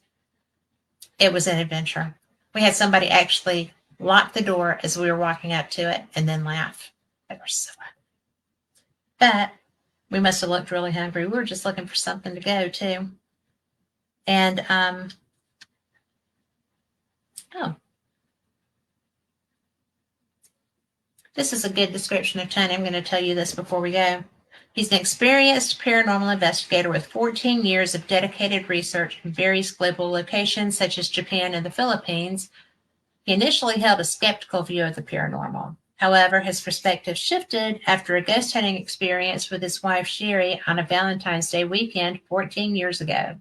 was an adventure. We had somebody actually lock the door as we were walking up to it and then laugh. They were so happy. But we must have looked really hungry. We were just looking for something to go to. And, this is a good description of Tony. I'm going to tell you this before we go. He's an experienced paranormal investigator with 14 years of dedicated research in various global locations, such as Japan and the Philippines. He initially held a skeptical view of the paranormal. However, his perspective shifted after a ghost hunting experience with his wife Sherry on a Valentine's Day weekend 14 years ago.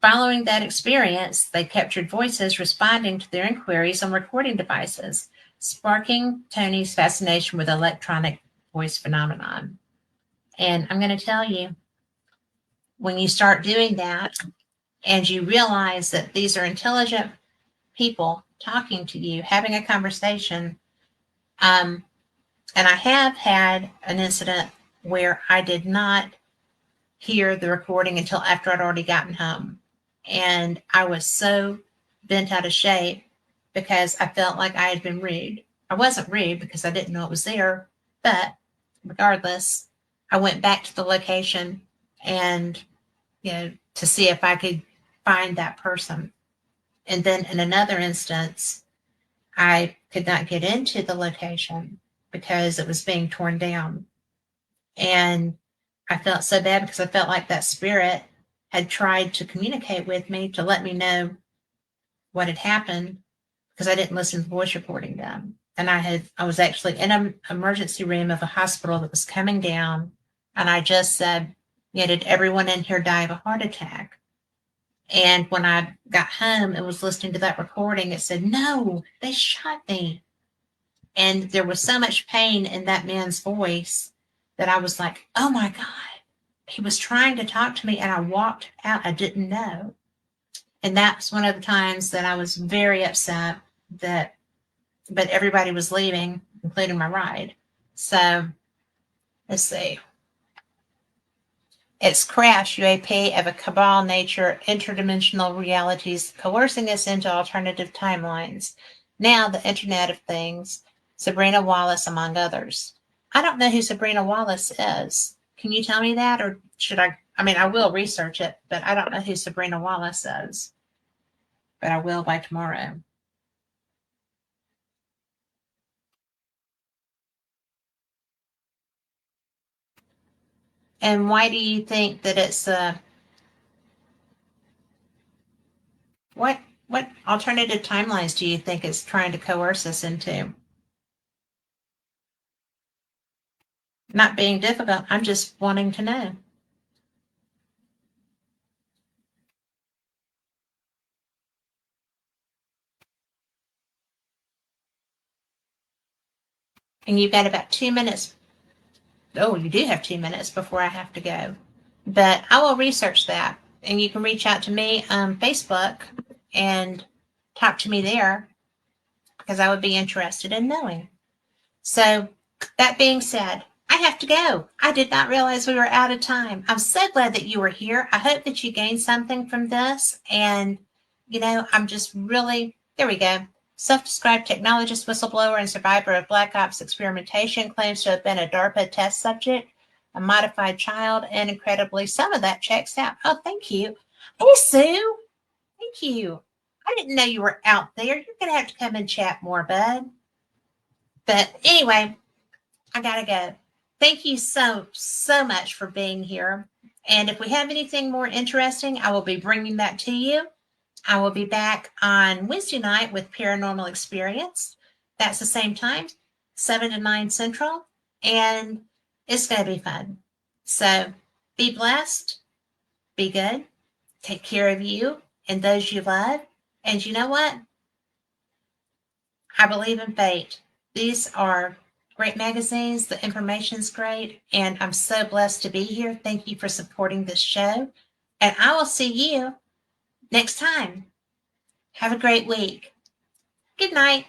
Following that experience, they captured voices responding to their inquiries on recording devices, sparking Tony's fascination with electronic voice phenomenon. And I'm going to tell you, when you start doing that and you realize that these are intelligent people talking to you, having a conversation, and I have had an incident where I did not hear the recording until after I'd already gotten home. And I was so bent out of shape because I felt like I had been rude. I wasn't rude because I didn't know it was there, but regardless, I went back to the location and, to see if I could find that person. And then in another instance, I could not get into the location because it was being torn down. And I felt so bad because I felt like that spirit had tried to communicate with me to let me know what had happened because I didn't listen to the voice recording then. And I was actually in an emergency room of a hospital that was coming down. And I just said, did everyone in here die of a heart attack? And when I got home and was listening to that recording, it said, no, they shot me. And there was so much pain in that man's voice that I was like, oh my God, he was trying to talk to me and I walked out. I didn't know. And that's one of the times that I was very upset but everybody was leaving, including my ride. So let's see. It's crash UAP of a cabal nature, interdimensional realities coercing us into alternative timelines. Now the Internet of Things, Sabrina Wallace among others. I don't know who Sabrina Wallace is. Can you tell me that, or should I? I mean, I will research it, but I don't know who Sabrina Wallace is. But I will by tomorrow. And why do you think that it's what alternative timelines do you think it's trying to coerce us into? Not being difficult. I'm just wanting to know. And you've got about 2 minutes. Oh, you do have 2 minutes before I have to go. But I will research that. And you can reach out to me on Facebook and talk to me there because I would be interested in knowing. So, that being said, I have to go. I did not realize we were out of time. I'm so glad that you were here. I hope that you gained something from this. And, I'm just really, there we go. Self-described technologist, whistleblower, and survivor of Black Ops experimentation claims to have been a DARPA test subject, a modified child, and incredibly, some of that checks out. Oh, thank you. Hey, Sue. Thank you. I didn't know you were out there. You're going to have to come and chat more, bud. But anyway, I gotta go. Thank you so much for being here. And if we have anything more interesting, I will be bringing that to you. I will be back on Wednesday night with Paranormal Experience. That's the same time, 7 to 9 Central. And it's going to be fun. So be blessed, be good, take care of you and those you love. And you know what? I believe in fate. These are great magazines. The information's great. And I'm so blessed to be here. Thank you for supporting this show. And I will see you next time. Have a great week. Good night.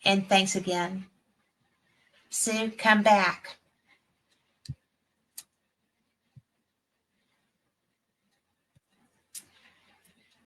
And thanks again. Sue, come back.